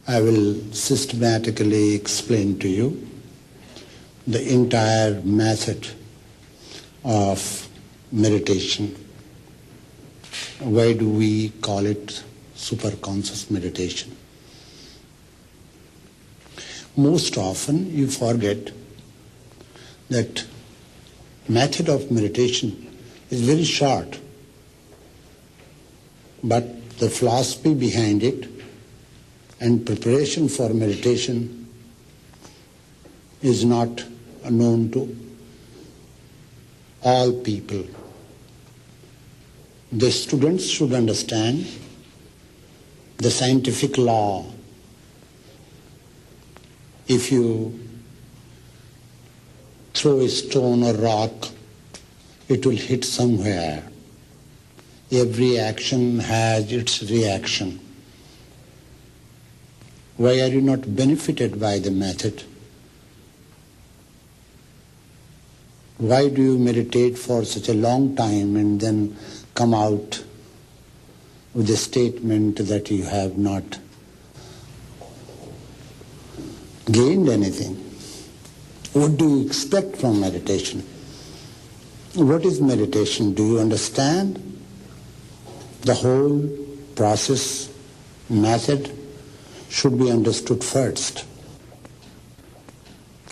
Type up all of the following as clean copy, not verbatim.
I will systematically explain to you the entire method of meditation. Why do we call it superconscious meditation? Most often you forget that method of meditation is very short, but the philosophy behind it and preparation for meditation is not known to all people. The students should understand the scientific law. If you throw a stone or rock, it will hit somewhere. Every action has its reaction. Why are you not benefited by the method? Why do you meditate for such a long time and then come out with a statement that you have not gained anything? What do you expect from meditation? What is meditation? Do you understand? The whole process, method should be understood first.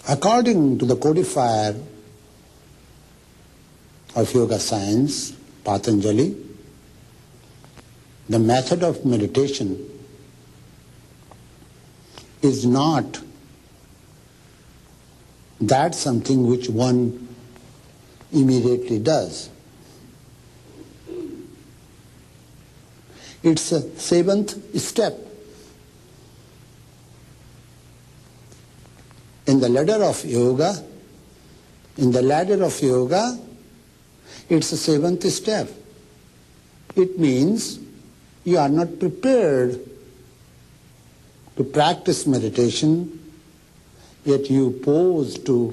According to the codifier of yoga science, Patanjali, the method of meditation is not that something which one immediately does. It's a seventh step in the ladder of yoga. In the ladder of yoga, it's a seventh step. It means you are not prepared to practice meditation, yet you pose to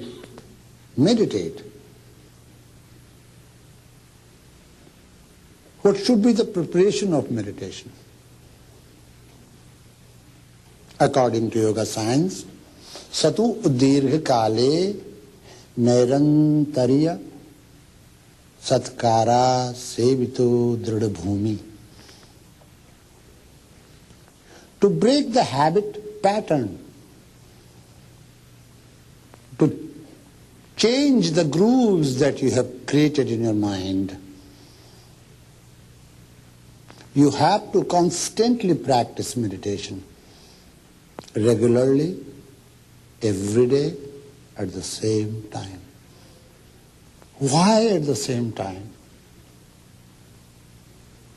meditate. What should be the preparation of meditation? According to yoga science, satu dirgha kale nairantarya satkara sevito dhrida bhumi. To break the habit pattern, to change the grooves that you have created in your mind, you have to constantly practice meditation, regularly, every day, at the same time. Why at the same time?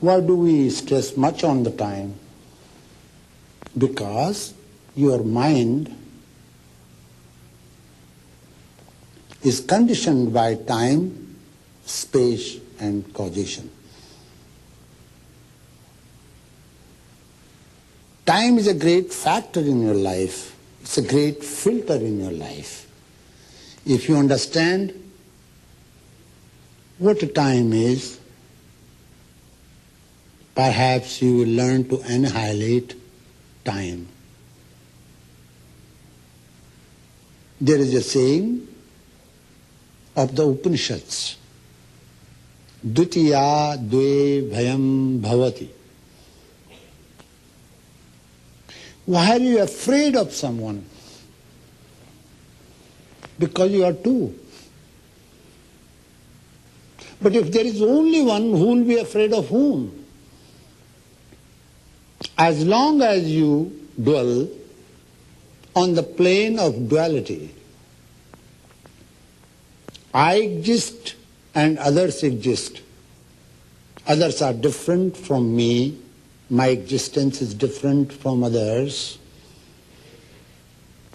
Why do we stress much on the time? Because your mind is conditioned by time, space, and causation. Time is a great factor in your life. It's a great filter in your life. If you understand what time is, perhaps you will learn to annihilate time. There is a saying of the Upanishads, Dutiya dve bhayam bhavati. Why are you afraid of someone? Because you are two. But if there is only one, who will be afraid of whom? As long as you dwell on the plane of duality, I exist and others exist. Others are different from me. My existence is different from others.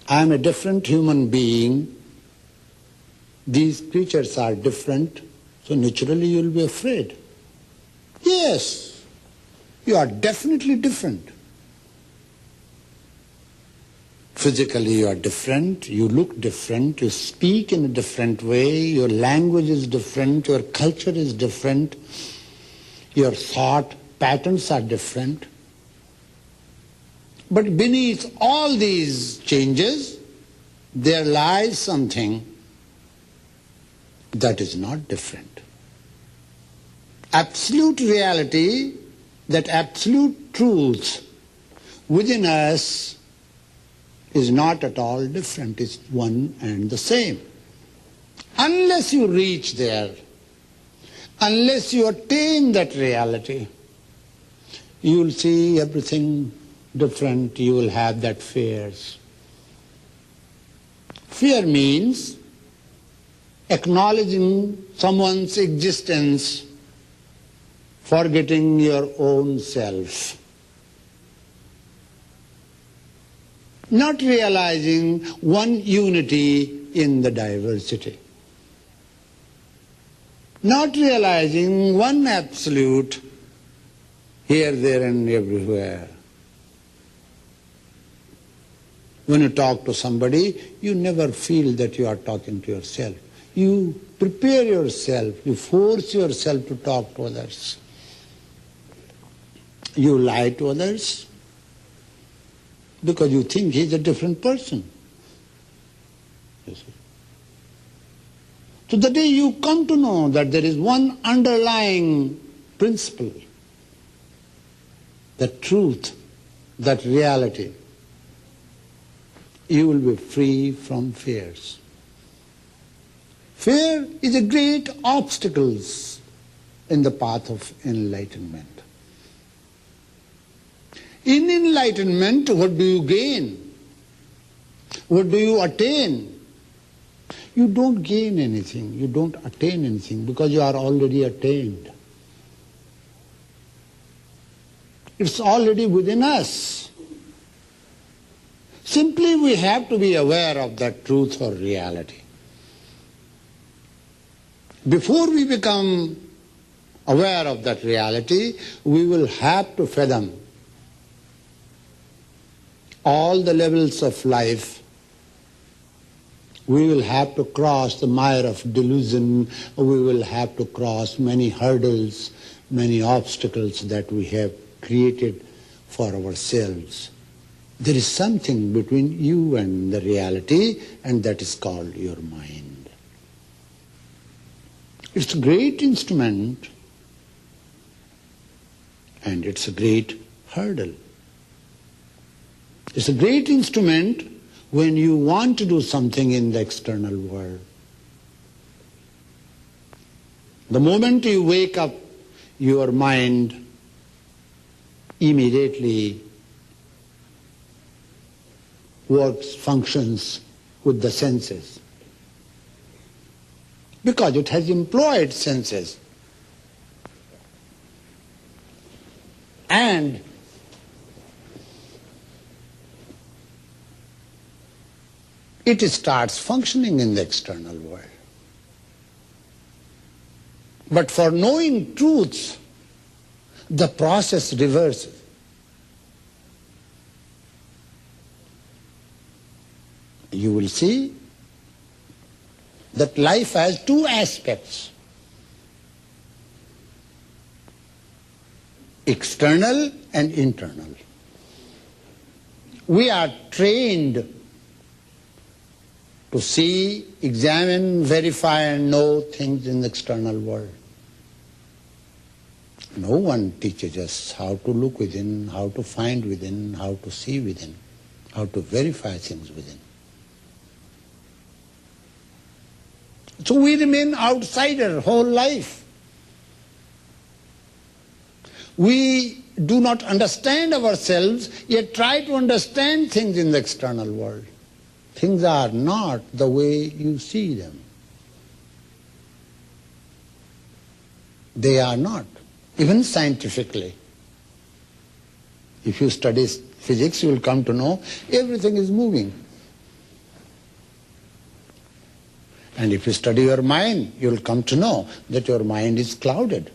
I am a different human being. These creatures are different, so naturally you will be afraid. Yes, you are definitely different. Physically you are different, you look different, you speak in a different way, your language is different, your culture is different, your thought patterns are different. But beneath all these changes, there lies something that is not different. Absolute reality, that absolute truth within us is not at all different. It's one and the same. Unless you reach there, unless you attain that reality, you will see everything different. You will have that fears. Fear means acknowledging someone's existence, forgetting your own self. Not realizing one unity in the diversity. Not realizing one absolute here, there and everywhere. When you talk to somebody, you never feel that you are talking to yourself. You prepare yourself, you force yourself to talk to others. You lie to others because you think he's a different person. You see. So the day you come to know that there is one underlying principle, that truth, that reality, you will be free from fears. Fear is a great obstacle in the path of enlightenment. In enlightenment, what do you gain? What do you attain? You don't gain anything, you don't attain anything because you are already attained. It's already within us. Simply we have to be aware of that truth or reality. Before we become aware of that reality, we will have to fathom all the levels of life. We will have to cross the mire of delusion. We will have to cross many hurdles, many obstacles that we have created for ourselves. There is something between you and the reality, and that is called your mind. It's a great instrument, and it's a great hurdle. It's a great instrument when you want to do something in the external world. The moment you wake up, your mind immediately works, functions with the senses. Because it has employed senses. And it starts functioning in the external world. But for knowing truths, the process reverses. You will see that life has two aspects: external and internal. We are trained to see, examine, verify and know things in the external world. No one teaches us how to look within, how to find within, how to see within, how to verify things within. So we remain outsider whole life. We do not understand ourselves, yet try to understand things in the external world. Things are not the way you see them. They are not, even scientifically. If you study physics, you will come to know everything is moving. And if you study your mind, you will come to know that your mind is clouded.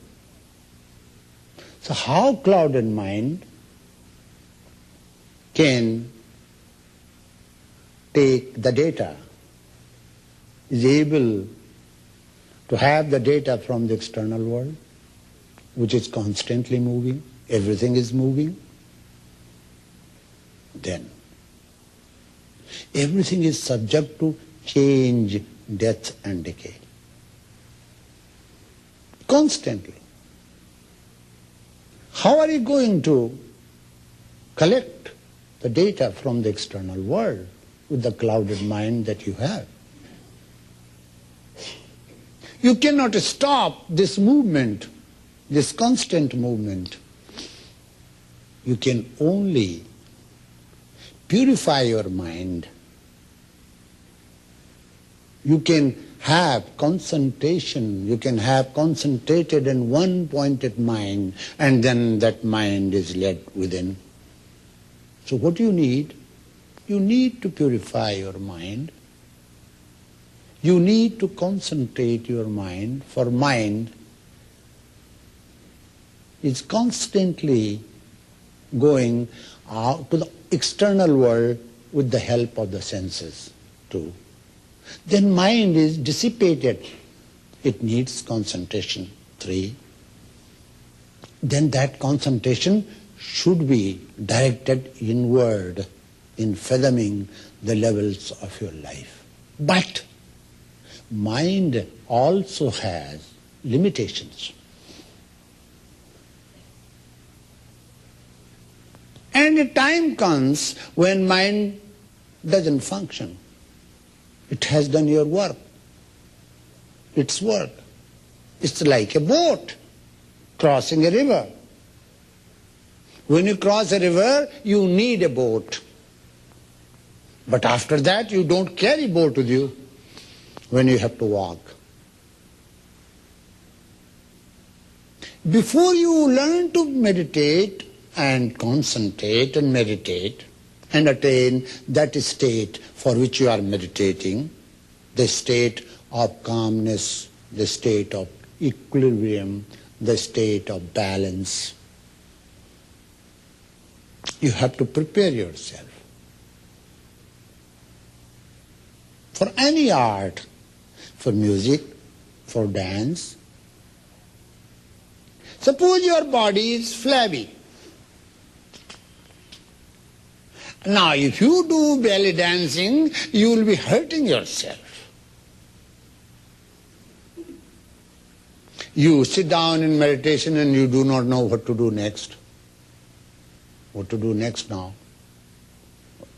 So how clouded mind can take the data, is able to have the data from the external world, which is constantly moving, everything is moving. then everything is subject to change, death and decay. Constantly. How are you going to collect the data from the external world with the clouded mind that you have? You cannot stop this movement, this constant movement. You can only purify your mind. You can have concentration, you can have concentrated and one-pointed mind, and then that mind is led within. So what do you need? You need to purify your mind. You need to concentrate your mind, for mind is constantly going out to the external world with the help of the senses too. Then mind is dissipated. It needs concentration. 3. Then that concentration should be directed inward in fathoming the levels of your life. But mind also has limitations. And a time comes when mind doesn't function. It has done your work. Its work. It's like a boat crossing a river. When you cross a river, you need a boat. But after that, you don't carry boat with you when you have to walk. Before you learn to meditate and concentrate and meditate and attain that state for which you are meditating, the state of calmness, the state of equilibrium, the state of balance, you have to prepare yourself. For any art, for music, for dance. Suppose your body is flabby. Now, if you do belly dancing, you will be hurting yourself. You sit down in meditation and you do not know what to do next. What to do next now?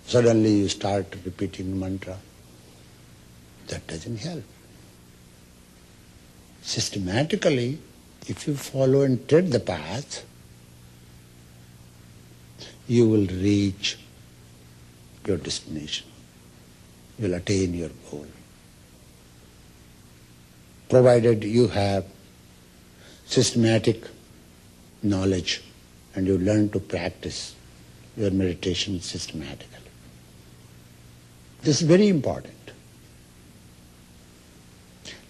Suddenly you start repeating mantra. That doesn't help. Systematically, if you follow and tread the path, you will reach your destination. You will attain your goal. Provided you have systematic knowledge and you learn to practice your meditation systematically. This is very important.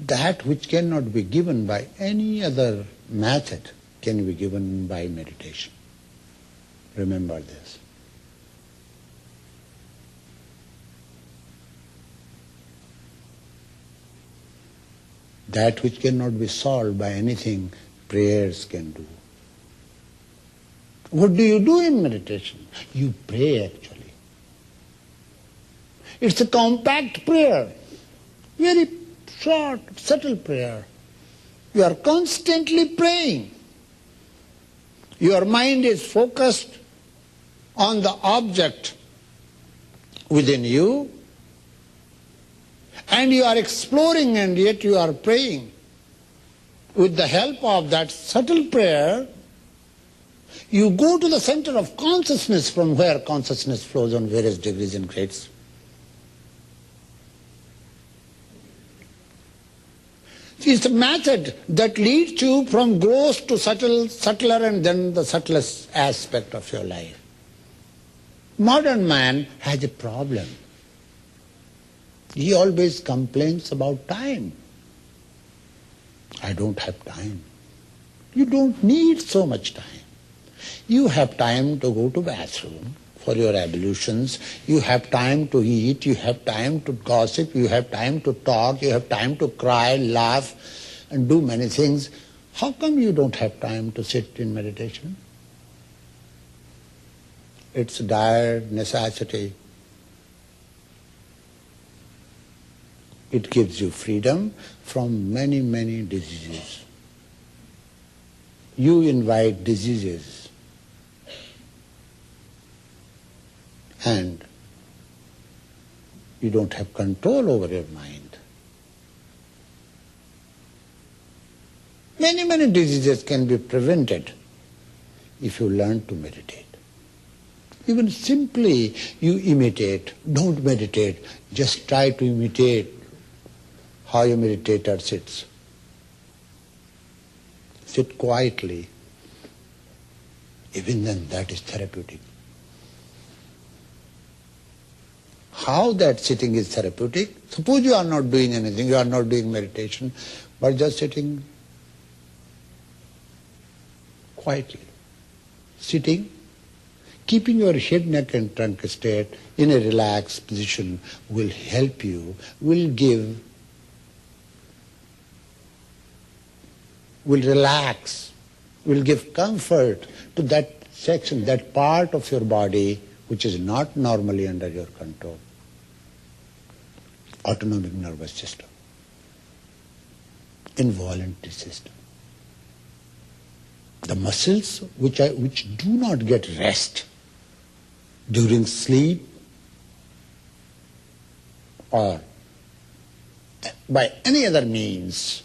That which cannot be given by any other method can be given by meditation. Remember this. That which cannot be solved by anything, prayers can do. What do you do in meditation? You pray actually. It's a compact prayer, very short, subtle prayer. You are constantly praying. Your mind is focused on the object within you, and you are exploring and yet you are praying. With the help of that subtle prayer, you go to the center of consciousness from where consciousness flows on various degrees and grades. It's a method that leads you from gross to subtle, subtler, and then the subtlest aspect of your life. Modern man has a problem. He always complains about time. I don't have time. You don't need so much time. You have time to go to bathroom for your ablutions, you have time to eat, you have time to gossip, you have time to talk, you have time to cry, laugh, and do many things. How come you don't have time to sit in meditation? It's dire necessity. It gives you freedom from many, many diseases. You invite diseases, and you don't have control over your mind. Many, many diseases can be prevented if you learn to meditate. Even simply you imitate, don't meditate, just try to imitate how a meditator sits. Sit quietly. Even then that is therapeutic. How that sitting is therapeutic? Suppose you are not doing anything, you are not doing meditation, but just sitting quietly. Sitting, keeping your head, neck and trunk straight in a relaxed position will help you, will relax, will give comfort to that section, that part of your body which is not normally under your control. Autonomic nervous system, involuntary system. The muscles which do not get rest during sleep or by any other means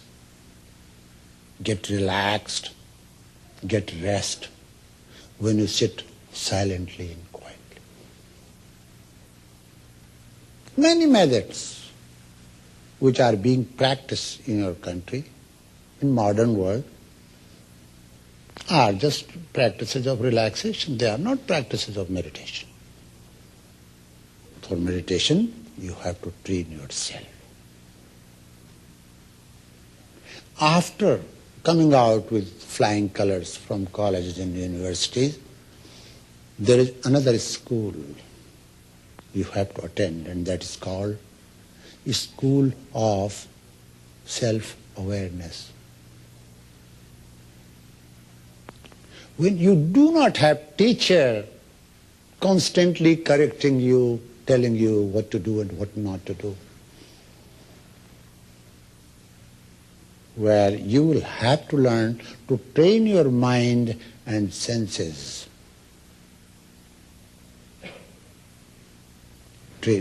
get relaxed, get rest when you sit silently and quietly. Many methods which are being practiced in your country, in modern world, are just practices of relaxation. They are not practices of meditation. For meditation, you have to train yourself. After coming out with flying colors from colleges and universities, there is another school you have to attend, and that is called a school of self-awareness. When you do not have teacher constantly correcting you, telling you what to do and what not to do, where you will have to learn to train your mind and senses.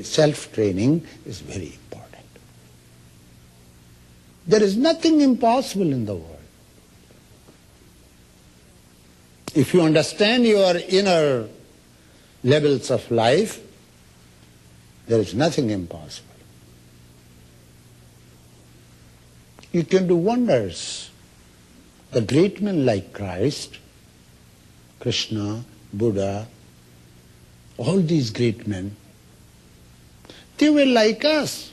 Self-training is very important. There is nothing impossible in the world. If you understand your inner levels of life, there is nothing impossible. You can do wonders. The great men like Christ, Krishna, Buddha, all these great men, they were like us.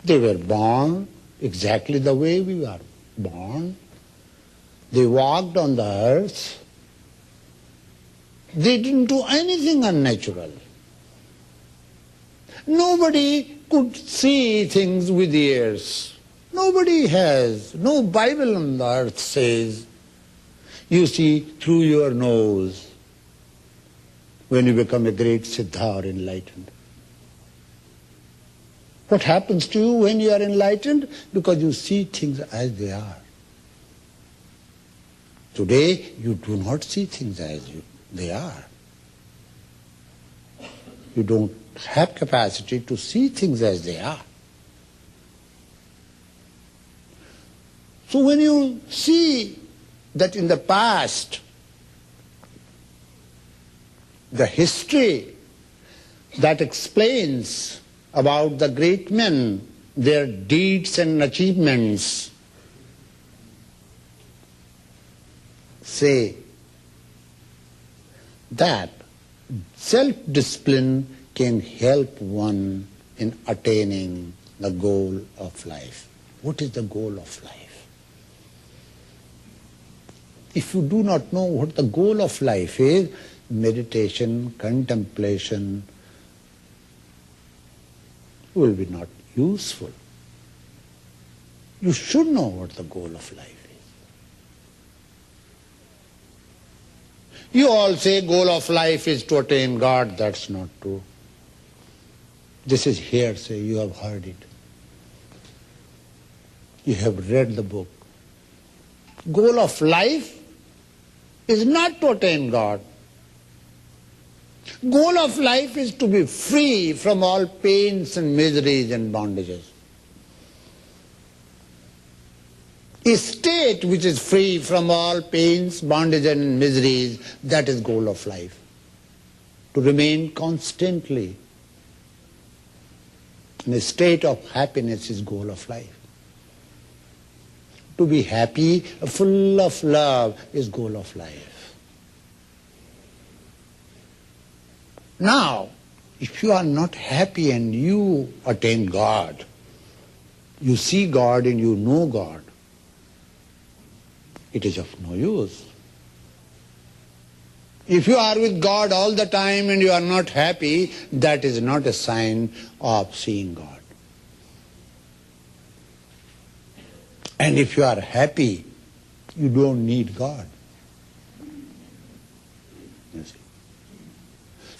They were born exactly the way we are born. They walked on the earth. They didn't do anything unnatural. Nobody could see things with ears. Nobody has. No Bible on the earth says you see through your nose when you become a great siddha or enlightened. What happens to you when you are enlightened? Because you see things as they are. Today, you do not see things as they are. You don't have capacity to see things as they are. So when you see that in the past, the history that explains about the great men, their deeds and achievements, say that self-discipline can help one in attaining the goal of life. What is the goal of life? If you do not know what the goal of life is, meditation, contemplation will be not useful. You should know what the goal of life is. You all say goal of life is to attain God. That's not true. This is hearsay. You have heard it. You have read the book. Goal of life is not to attain God. Goal of life is to be free from all pains and miseries and bondages. A state which is free from all pains, bondage and miseries, that is goal of life. To remain constantly in a state of happiness is goal of life. To be happy, full of love is goal of life. Now, if you are not happy and you attain God, you see God and you know God, it is of no use. If you are with God all the time and you are not happy, that is not a sign of seeing God. And if you are happy, you don't need God. You see.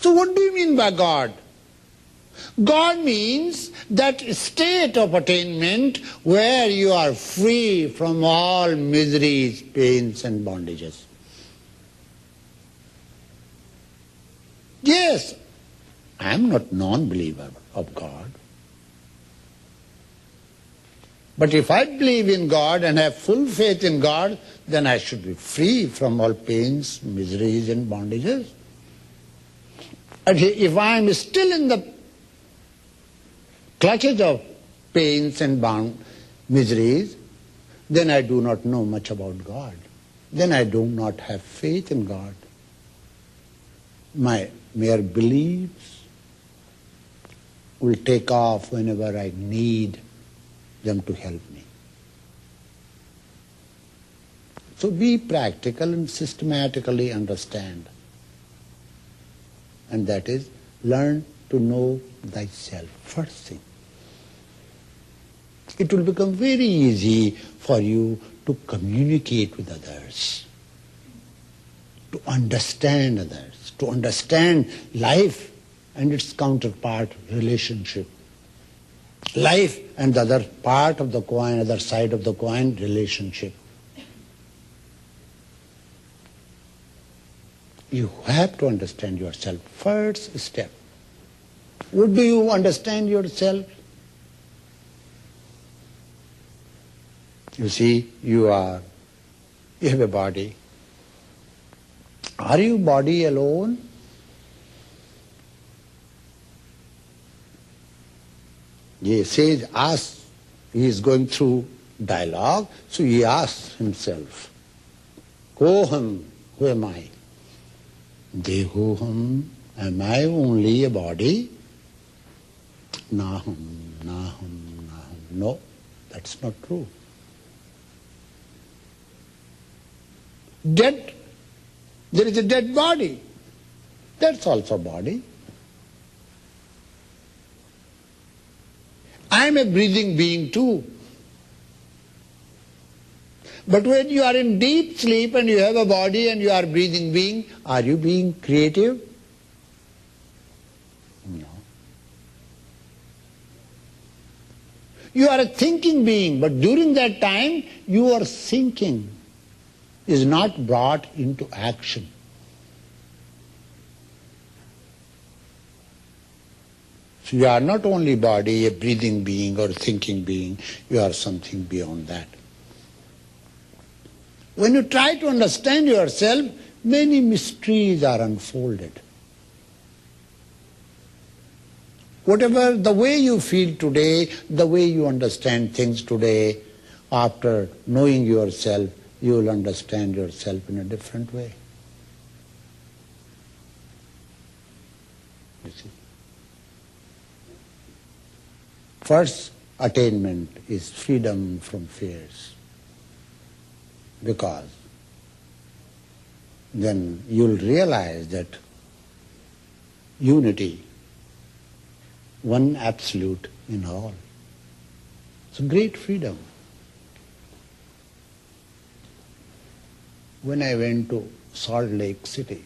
So what do you mean by God? God means that state of attainment where you are free from all miseries, pains and bondages. Yes, I am not non-believer of God. But if I believe in God and have full faith in God, then I should be free from all pains, miseries and bondages. And if I am still in the clutches of pains and miseries, then I do not know much about God. Then I do not have faith in God. My mere beliefs will take off whenever I need them to help me. So be practical and systematically understand. And that is, learn to know thyself. First thing. It will become very easy for you to communicate with others, to understand others, to understand life and its counterpart, relationship. Life and the other part of the coin, other side of the coin, relationship. You have to understand yourself. First step. What do you understand yourself? You see, you have a body. Are you body alone? He says, ask. He is going through dialogue, so he asks himself, Koham, who am I? Dehoham, am I only a body? Naham, naham, naham. No, that's not true. Dead, there is a dead body. That's also body. I am a breathing being too. But when you are in deep sleep and you have a body and you are a breathing being, are you being creative? No. You are a thinking being, but during that time your thinking is not brought into action. So you are not only body, a breathing being or a thinking being, you are something beyond that. When you try to understand yourself, many mysteries are unfolded. Whatever the way you feel today, the way you understand things today, after knowing yourself, you will understand yourself in a different way. You see? First attainment is freedom from fears. Because then you'll realize that unity, one absolute in all. It's a great freedom. When I went to Salt Lake City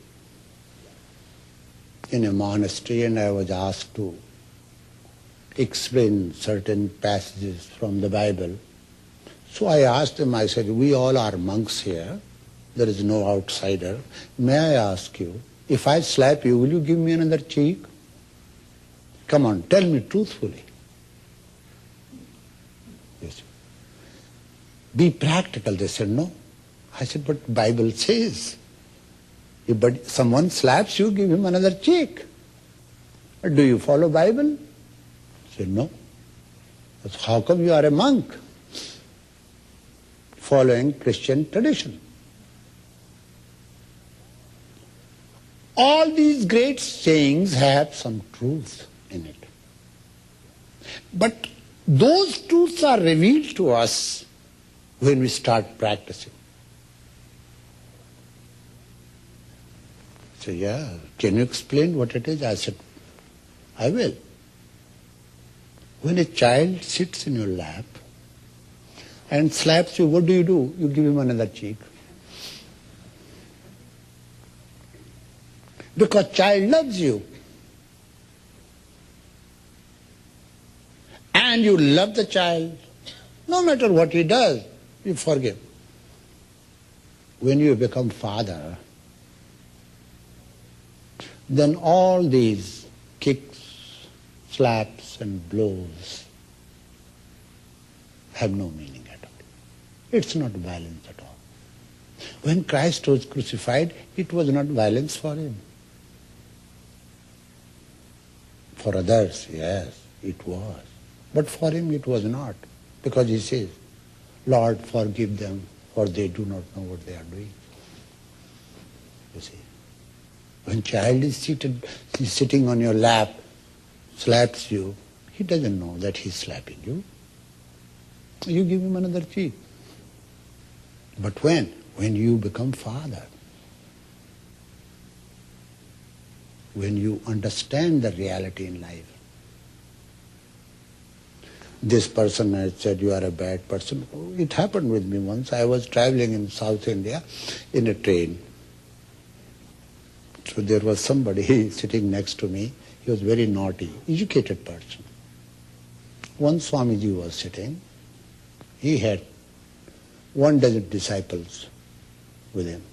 in a monastery, and I was asked to explain certain passages from the Bible. So I asked him, I said, we all are monks here. There is no outsider. May I ask you, if I slap you, will you give me another cheek? Come on, tell me truthfully. Yes. Be practical. They said, no. I said, but Bible says, if someone slaps you, give him another cheek. Do you follow Bible? I said, no. That's how come you are a monk? Following Christian tradition. All these great sayings have some truth in it. But those truths are revealed to us when we start practicing. So, yeah, can you explain what it is? I said, I will. When a child sits in your lap and slaps you, what do? You give him another cheek. Because child loves you. And you love the child. No matter what he does, you forgive. When you become father, then all these kicks, slaps and blows have no meaning at all. It's not violence at all. When Christ was crucified, it was not violence for him. For others, yes, it was. But for him it was not. Because he says, Lord, forgive them, for they do not know what they are doing. You see. When child is sitting on your lap, slaps you, he doesn't know that he's slapping you. You give him another cheek. But when? When you become father. When you understand the reality in life. This person has said you are a bad person. It happened with me once. I was traveling in South India in a train. So there was somebody sitting next to me. He was very naughty, educated person. One Swamiji was sitting. He had 12 disciples with him.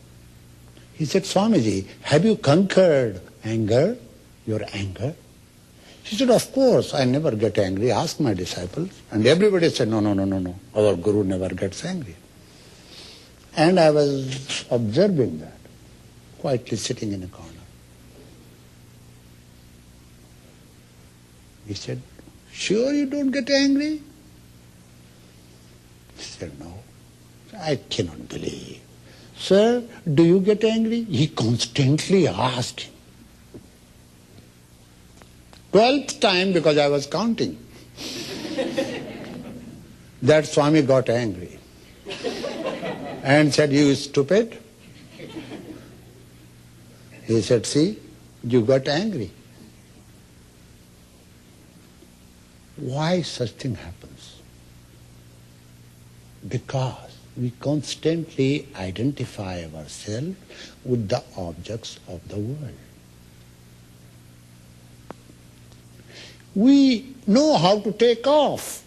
He said, Swamiji, have you conquered anger, your anger? He said, of course, I never get angry. Ask my disciples. And everybody said, no. Our Guru never gets angry. And I was observing that, quietly sitting in a corner. He said, sure you don't get angry? He said, no. I cannot believe. Sir, do you get angry? He constantly asked him. 12th time, because I was counting. That Swami got angry and said, you stupid. He said, see, you got angry. Why such thing happens? Because we constantly identify ourselves with the objects of the world. We know how to take off,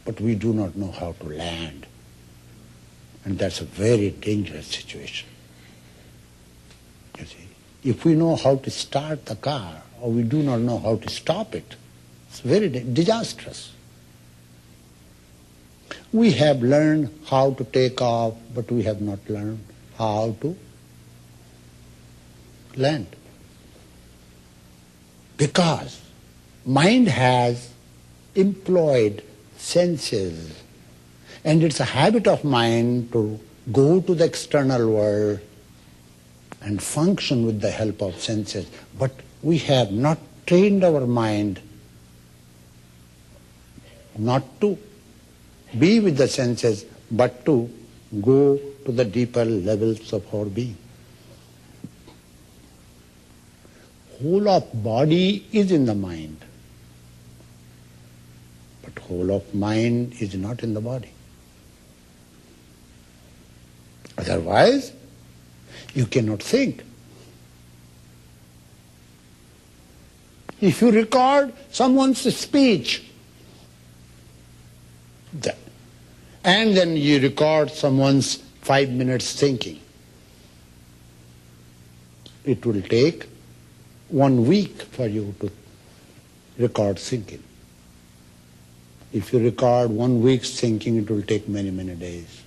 but we do not know how to land. And that's a very dangerous situation. You see, if we know how to start the car, or we do not know how to stop it, it's very disastrous. We have learned how to take off, but we have not learned how to land. Because mind has employed senses, and it's a habit of mind to go to the external world and function with the help of senses. But we have not trained our mind not to be with the senses, but to go to the deeper levels of our being. Whole of body is in the mind, but whole of mind is not in the body. Otherwise, You cannot think. If you record someone's speech, and then you record someone's 5 minutes thinking, it will take 1 week for you to record thinking. If you record 1 week's thinking, it will take many, many days.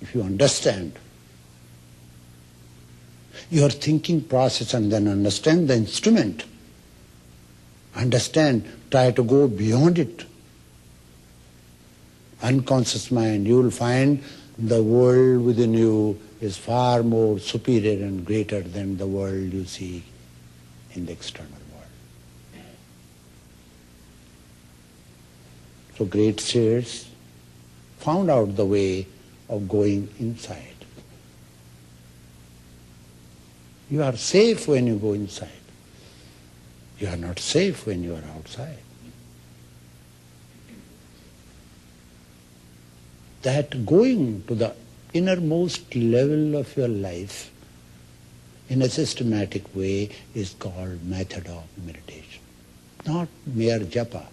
If you understand your thinking process and then understand the instrument, understand, try to go beyond it. Unconscious mind, you will find the world within you is far more superior and greater than the world you see in the external world. So great seers found out the way of going inside. You are safe when you go inside. You are not safe when you are outside. That going to the innermost level of your life in a systematic way is called method of meditation, not mere japa.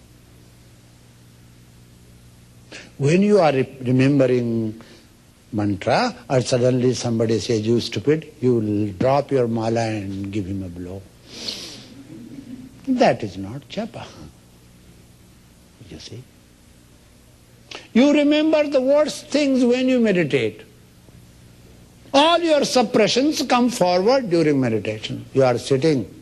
When you are remembering mantra or suddenly somebody says, you stupid, you will drop your mala and give him a blow. That is not japa. You see? You remember the worst things when you meditate. All your suppressions come forward during meditation. You are sitting.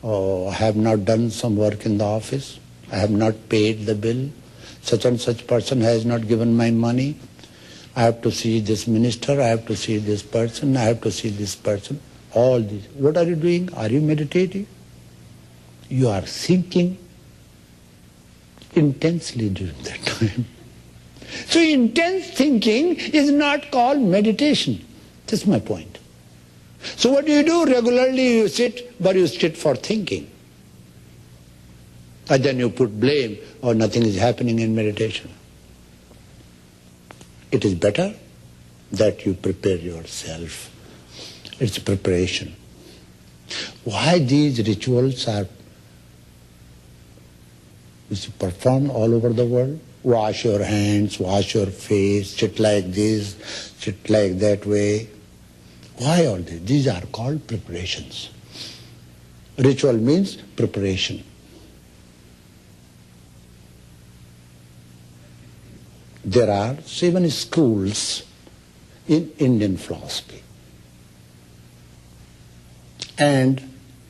Oh, I have not done some work in the office. I have not paid the bill. Such and such person has not given my money. I have to see this minister. I have to see this person. I have to see this person. All these. What are you doing? Are you meditating? You are thinking intensely during that time. So intense thinking is not called meditation. That's my point. So what do? Regularly you sit, but you sit for thinking. And then you put blame, or nothing is happening in meditation. It is better that you prepare yourself. It's preparation. Why these rituals are performed all over the world? Wash your hands, wash your face, sit like this, sit like that way. Why all this? These are called preparations. Ritual means preparation. There are 7 schools in Indian philosophy. And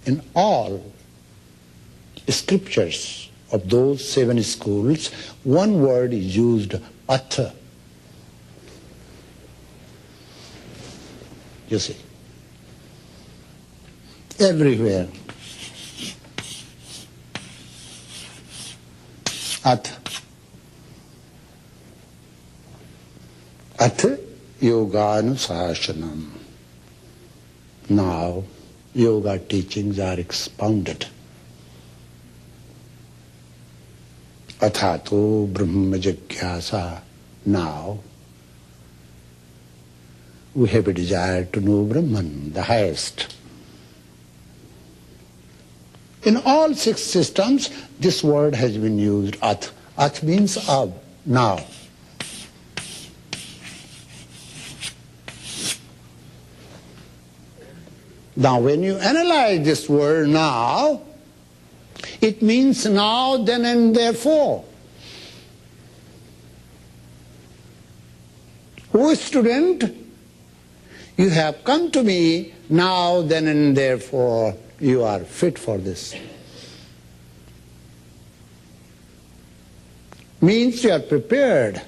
in all scriptures of those 7 schools, one word is used, atha. You see, everywhere. Atha. Atha yoganusasanam. Now, yoga teachings are expounded. Athato brahma jigyasa. Now, we have a desire to know Brahman, the highest. In all 6 systems, this word has been used, ath. Ath means ab, now. Now, when you analyze this word now, it means now, then, and therefore. Oh, student, you have come to me, now, then, and therefore you are fit for this. Means you are prepared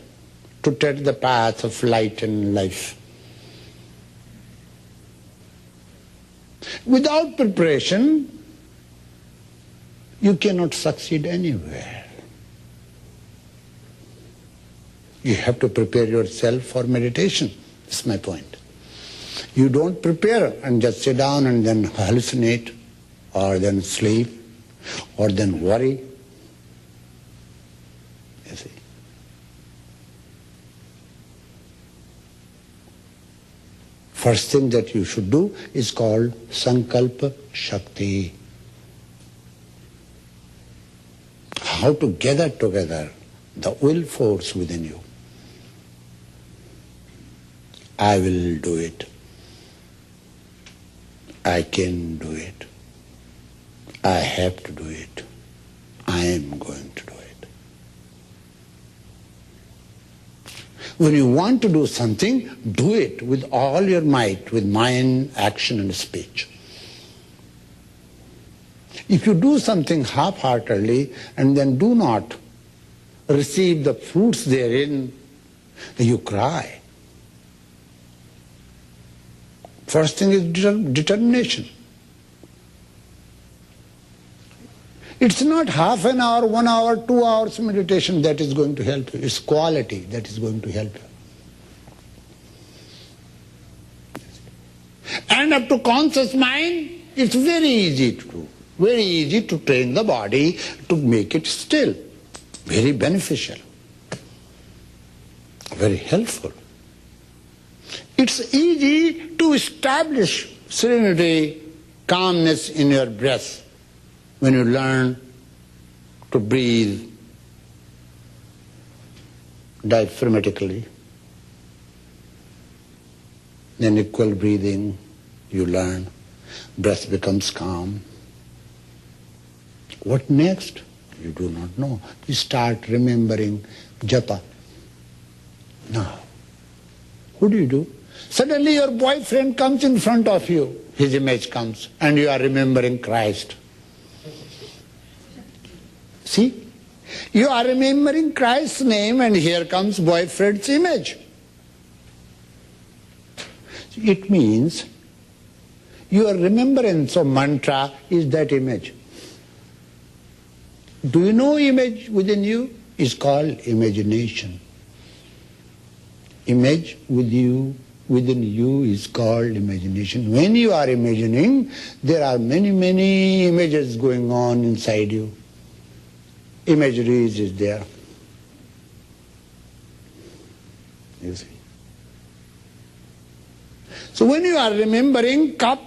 to tread the path of light and life. Without preparation, you cannot succeed anywhere. You have to prepare yourself for meditation. That's my point. You don't prepare and just sit down and then hallucinate, or then sleep, or then worry. You see. First thing that you should do is called Sankalpa Shakti. How to gather together the will force within you. I will do it. I can do it. I have to do it. I am going to do it. When you want to do something, do it with all your might, with mind, action and speech. If you do something half-heartedly and then do not receive the fruits therein, you cry. First thing is determination. It's not half an hour, 1 hour, 2 hours meditation that is going to help you. It's quality that is going to help you. And up to conscious mind, it's very easy to do. Very easy to train the body to make it still. Very beneficial. Very helpful. It's easy to establish serenity, calmness in your breath when you learn to breathe diaphragmatically. Then equal breathing, you learn. Breath becomes calm. What next? You do not know. You start remembering japa. Now, what do? Suddenly your boyfriend comes in front of you. His image comes and you are remembering Christ. See? You are remembering Christ's name and here comes boyfriend's image. It means your remembrance of mantra is that image. Do you know image within you? Is called imagination. Image within you is called imagination. When you are imagining, there are many images going on inside you. Imagery is there. You see. So when you are remembering cup,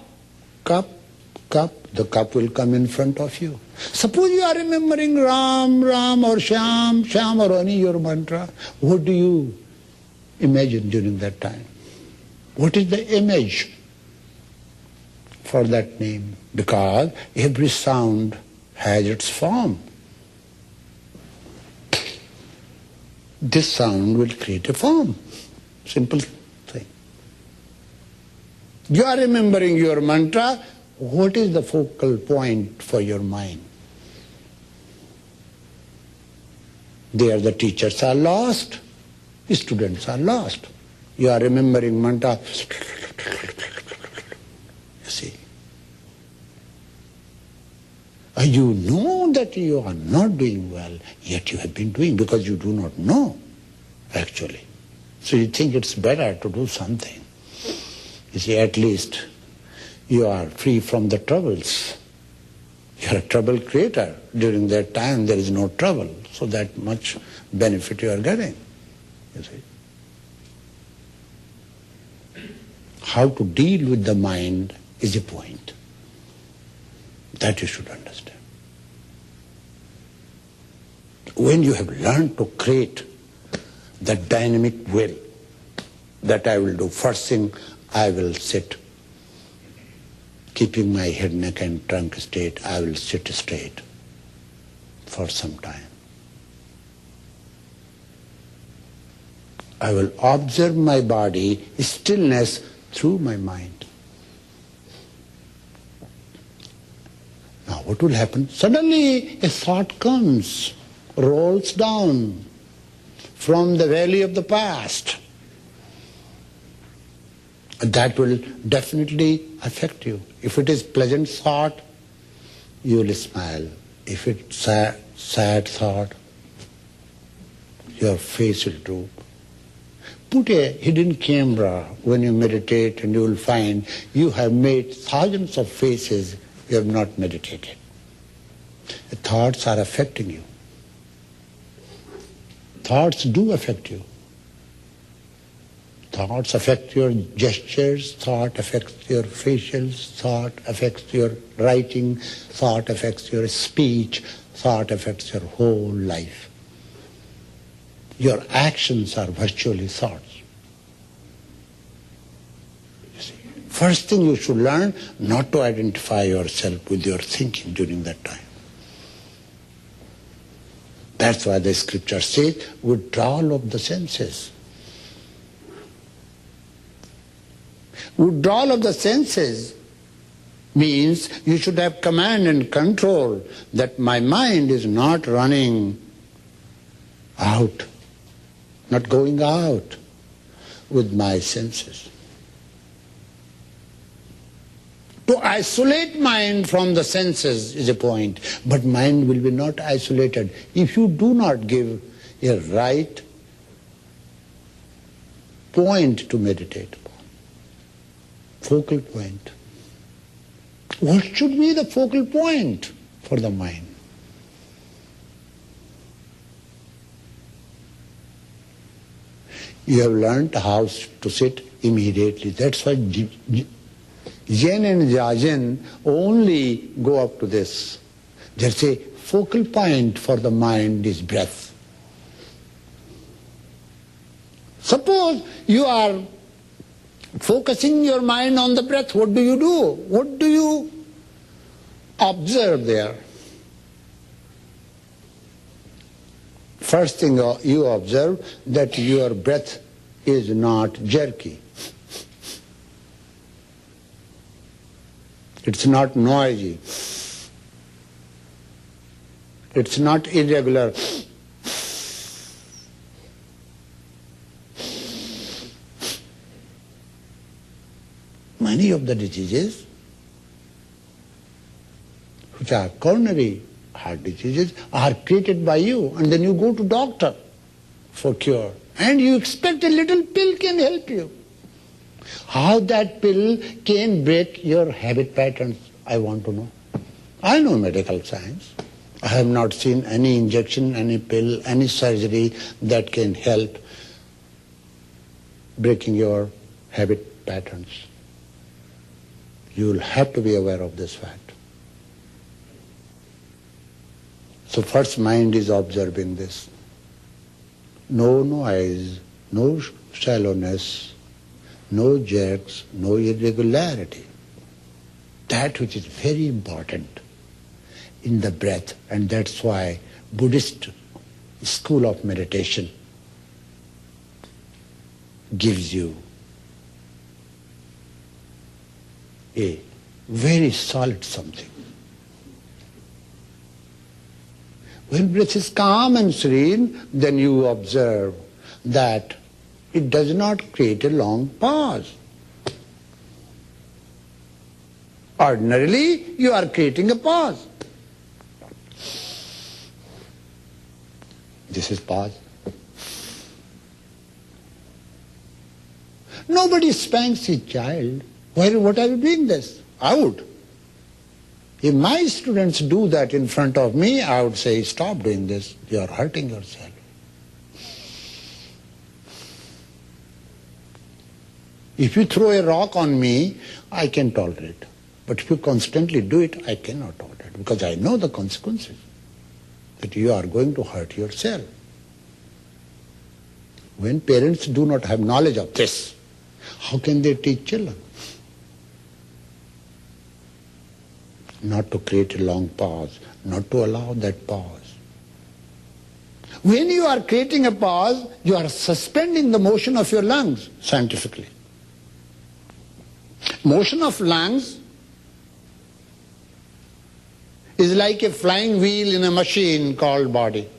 the cup will come in front of you. Suppose you are remembering Ram or Sham or any your mantra. What do you imagine during that time? What is the image for that name? Because every sound has its form. This sound will create a form. Simple thing. You are remembering your mantra. What is the focal point for your mind? There the teachers are lost, the students are lost. You are remembering mantra. You see. You know that you are not doing well, yet you have been doing because you do not know, actually. So you think it's better to do something. You see, at least you are free from the troubles. You are a trouble creator. During that time there is no trouble. So that much benefit you are getting. You see. How to deal with the mind is a point. That you should understand. When you have learned to create that dynamic will, that I will do, first thing I will sit. Keeping my head, neck and trunk straight, I will sit straight for some time. I will observe my body, stillness through my mind. Now what will happen? Suddenly a thought comes, rolls down from the valley of the past. That will definitely affect you. If it is pleasant thought, you will smile. If it's sad thought, your face will droop. Put a hidden camera when you meditate and you will find you have made thousands of faces you have not meditated. The thoughts are affecting you. Thoughts do affect you. Thoughts affect your gestures, thought affects your facials, thought affects your writing, thought affects your speech, thought affects your whole life. Your actions are virtually thoughts. You see, first thing you should learn, not to identify yourself with your thinking during that time. That's why the scripture says, withdrawal of the senses. Withdrawal of the senses means you should have command and control that my mind is not running out, not going out with my senses. To isolate mind from the senses is a point, but mind will be not isolated if you do not give a right point to meditate upon. Focal point. What should be the focal point for the mind? You have learned how to sit immediately. That's why Zen and Zazen only go up to this. There's a focal point for the mind is breath. Suppose you are focusing your mind on the breath, what do you do? What do you observe there? First thing you observe that your breath is not jerky. It's not noisy. It's not irregular. Many of the diseases, which are coronary heart diseases, are created by you, and then you go to doctor for cure, and you expect a little pill can help you. How that pill can break your habit patterns, I want to know. I know medical science. I have not seen any injection, any pill, any surgery that can help breaking your habit patterns. You will have to be aware of this fact. So first mind is observing this. No noise, no shallowness, no jerks, no irregularity. That which is very important in the breath, and that's why Buddhist school of meditation gives you a very solid something. When breath is calm and serene, then you observe that it does not create a long pause. Ordinarily, you are creating a pause. This is pause. Nobody spanks his child. What are you doing this? I would. If my students do that in front of me, I would say, stop doing this. You are hurting yourself. If you throw a rock on me, I can tolerate. But if you constantly do it, I cannot tolerate, because I know the consequences, that you are going to hurt yourself. When parents do not have knowledge of this, how can they teach children? Not to create a long pause, not to allow that pause. When you are creating a pause, you are suspending the motion of your lungs, scientifically. Motion of lungs is like a flying wheel in a machine called body.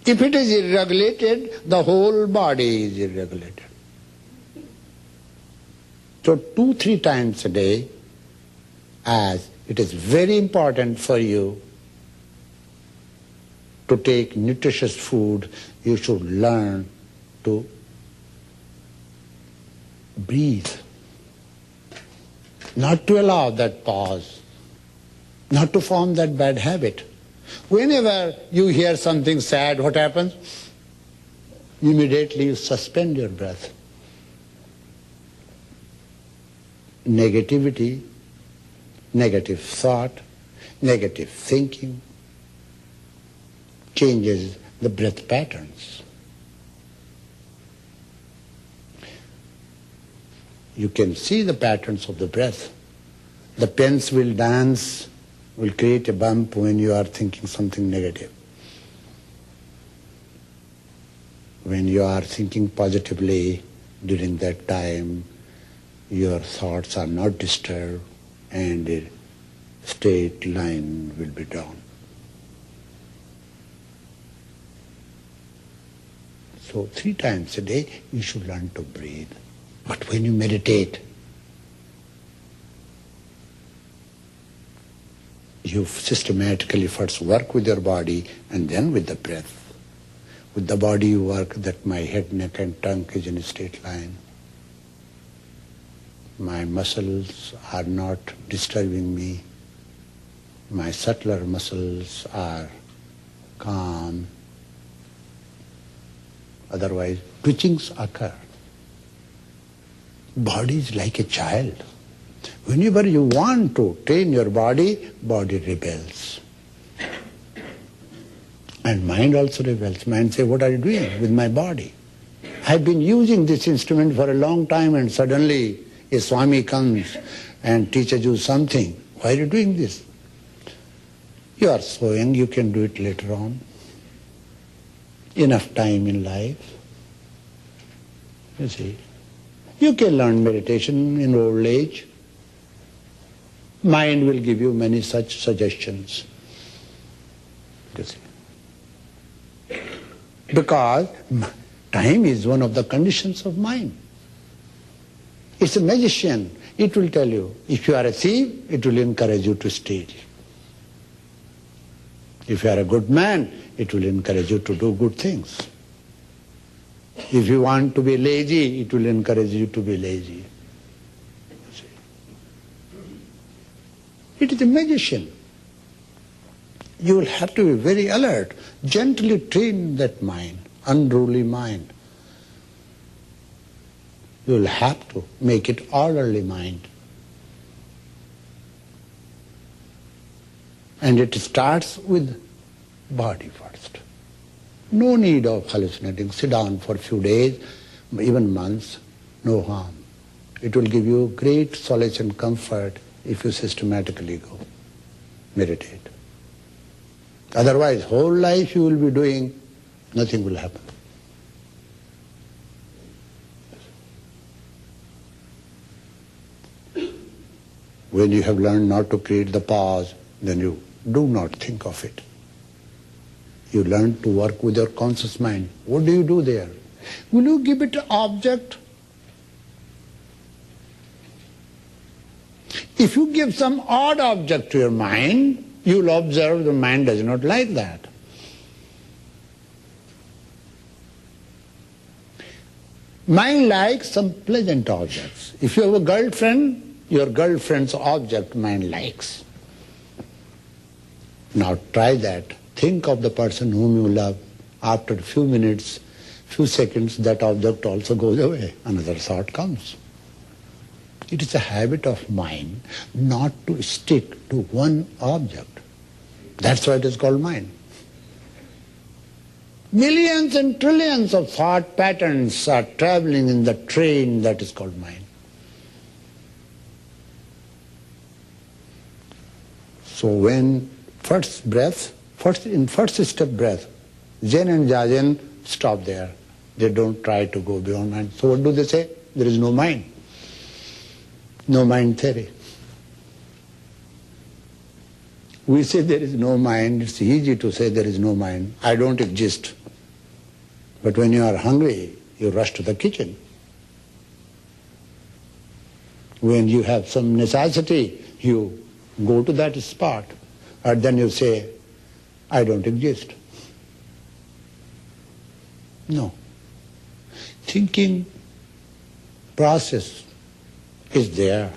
If it is irregulated, the whole body is irregulated. So 2-3 times a day, as it is very important for you to take nutritious food, you should learn to breathe. Not to allow that pause, not to form that bad habit. Whenever you hear something sad, what happens? immediately you suspend your breath. Negativity, negative thought, negative thinking changes the breath patterns. You can see the patterns of the breath. The pens will dance, will create a bump when you are thinking something negative. When you are thinking positively during that time, your thoughts are not disturbed and a straight line will be drawn. So 3 times a day you should learn to breathe. But when you meditate, you systematically first work with your body and then with the breath. With the body you work that my head, neck and trunk is in a straight line. My muscles are not disturbing me. My subtler muscles are calm. Otherwise, twitchings occur. Body is like a child. Whenever you want to train your body, body rebels. And mind also rebels. Mind says, what are you doing with my body? I've been using this instrument for a long time and suddenly a Swami comes and teaches you something. Why are you doing this? You are so young, you can do it later on. Enough time in life. You see. You can learn meditation in old age. Mind will give you many such suggestions. You see. Because time is one of the conditions of mind. It's a magician. It will tell you, if you are a thief, it will encourage you to steal. If you are a good man, it will encourage you to do good things. If you want to be lazy, it will encourage you to be lazy. It is a magician. You will have to be very alert, gently train that mind, unruly mind. You will have to make it orderly mind. And it starts with body first. No need of hallucinating. Sit down for a few days, even months, no harm. It will give you great solace and comfort if you systematically go, meditate. Otherwise, whole life you will be doing, nothing will happen. When you have learned not to create the pause, then you do not think of it. You learn to work with your conscious mind. What do you do there? Will you give it an object? If you give some odd object to your mind, you will observe the mind does not like that. Mind likes some pleasant objects. If you have a girlfriend, your girlfriend's object mind likes. Now try that. Think of the person whom you love. After a few minutes, few seconds, that object also goes away. Another thought comes. It is a habit of mind not to stick to one object. That's why it is called mind. Millions and trillions of thought patterns are traveling in the train that is called mind. So when first breath, in first step breath, Zen and Zazen stop there. They don't try to go beyond mind. So what do they say? There is no mind. No mind theory. We say there is no mind. It's easy to say there is no mind. I don't exist. But when you are hungry, you rush to the kitchen. When you have some necessity, you go to that spot. And then you say, I don't exist. No. Thinking process is there.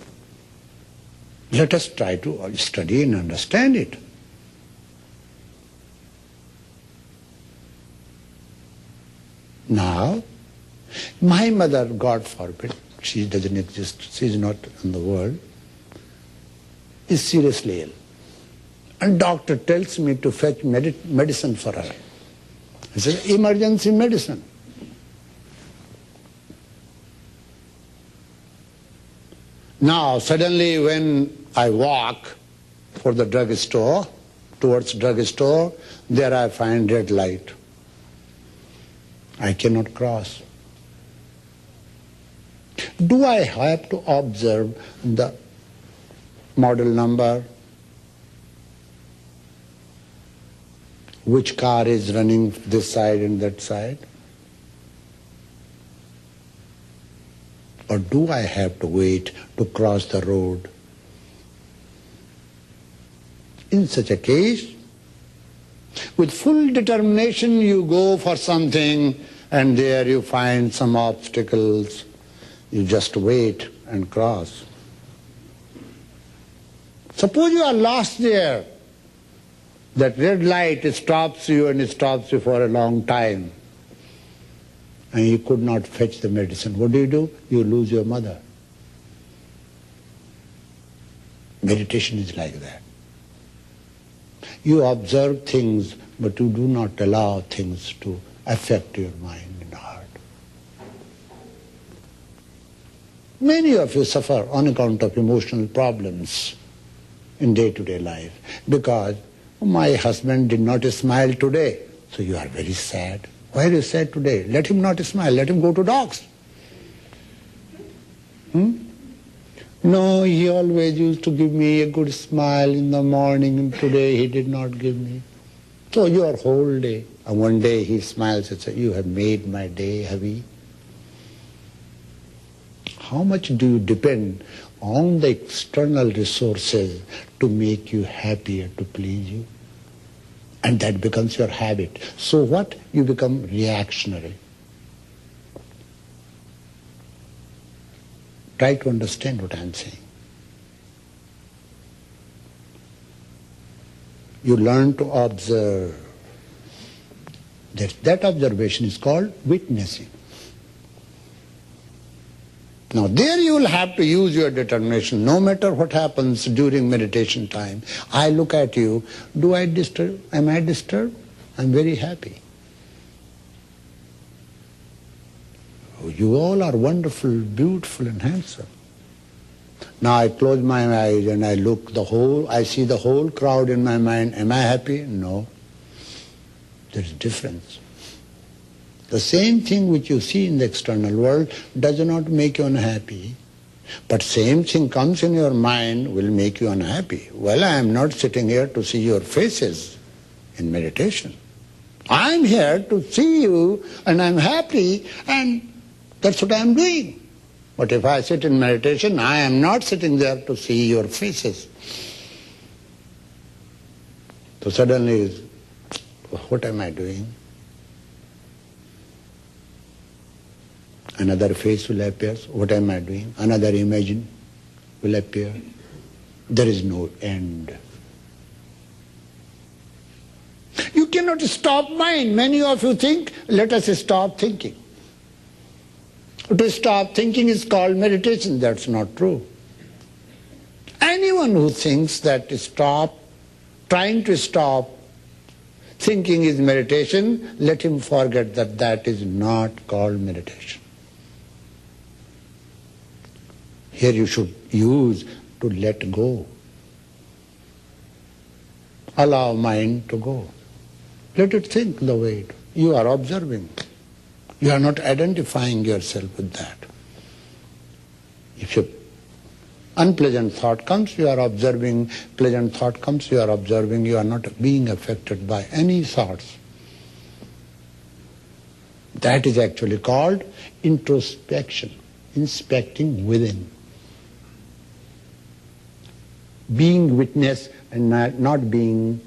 Let us try to study and understand it. Now, my mother, God forbid, she doesn't exist, she is not in the world, is seriously ill. And doctor tells me to fetch medicine for her. It's an emergency medicine. Now, suddenly when I walk for the drugstore, towards drugstore, there I find red light. I cannot cross. Do I have to observe the model number, which car is running this side and that side? Or do I have to wait to cross the road? In such a case, with full determination you go for something and there you find some obstacles, you just wait and cross. Suppose you are lost there, that red light stops you and it stops you for a long time, and you could not fetch the medicine. What do? You lose your mother. Meditation is like that. You observe things, but you do not allow things to affect your mind and heart. Many of you suffer on account of emotional problems in day-to-day life because my husband did not smile today, so you are very sad. Why are you sad today? Let him not smile, let him go to dogs. No, he always used to give me a good smile in the morning and today he did not give me. So your whole day, and one day he smiles and says, you have made my day heavy. How much do you depend on the external resources to make you happier, to please you? And that becomes your habit. So what? You become reactionary. Try to understand what I am saying. You learn to observe. That observation is called witnessing. Now there you will have to use your determination no matter what happens during meditation time. I look at you, do I disturb? Am I disturbed? I'm very happy. You all are wonderful, beautiful and handsome. Now I close my eyes and I look I see the whole crowd in my mind. Am I happy? No. There's difference. The same thing which you see in the external world does not make you unhappy, but same thing comes in your mind will make you unhappy. Well, I am not sitting here to see your faces in meditation. I am here to see you and I am happy and that's what I am doing. But if I sit in meditation, I am not sitting there to see your faces. So suddenly, what am I doing? Another face will appear. What am I doing? Another image will appear. There is no end. You cannot stop mind. Many of you think, let us stop thinking. To stop thinking is called meditation. That's not true. Anyone who thinks that trying to stop thinking is meditation, let him forget that that is not called meditation. Here you should use to let go. Allow mind to go. Let it think the way you are observing. You are not identifying yourself with that. If your unpleasant thought comes, you are observing. Pleasant thought comes, you are observing. You are not being affected by any thoughts. That is actually called introspection, inspecting within. Being witness and not being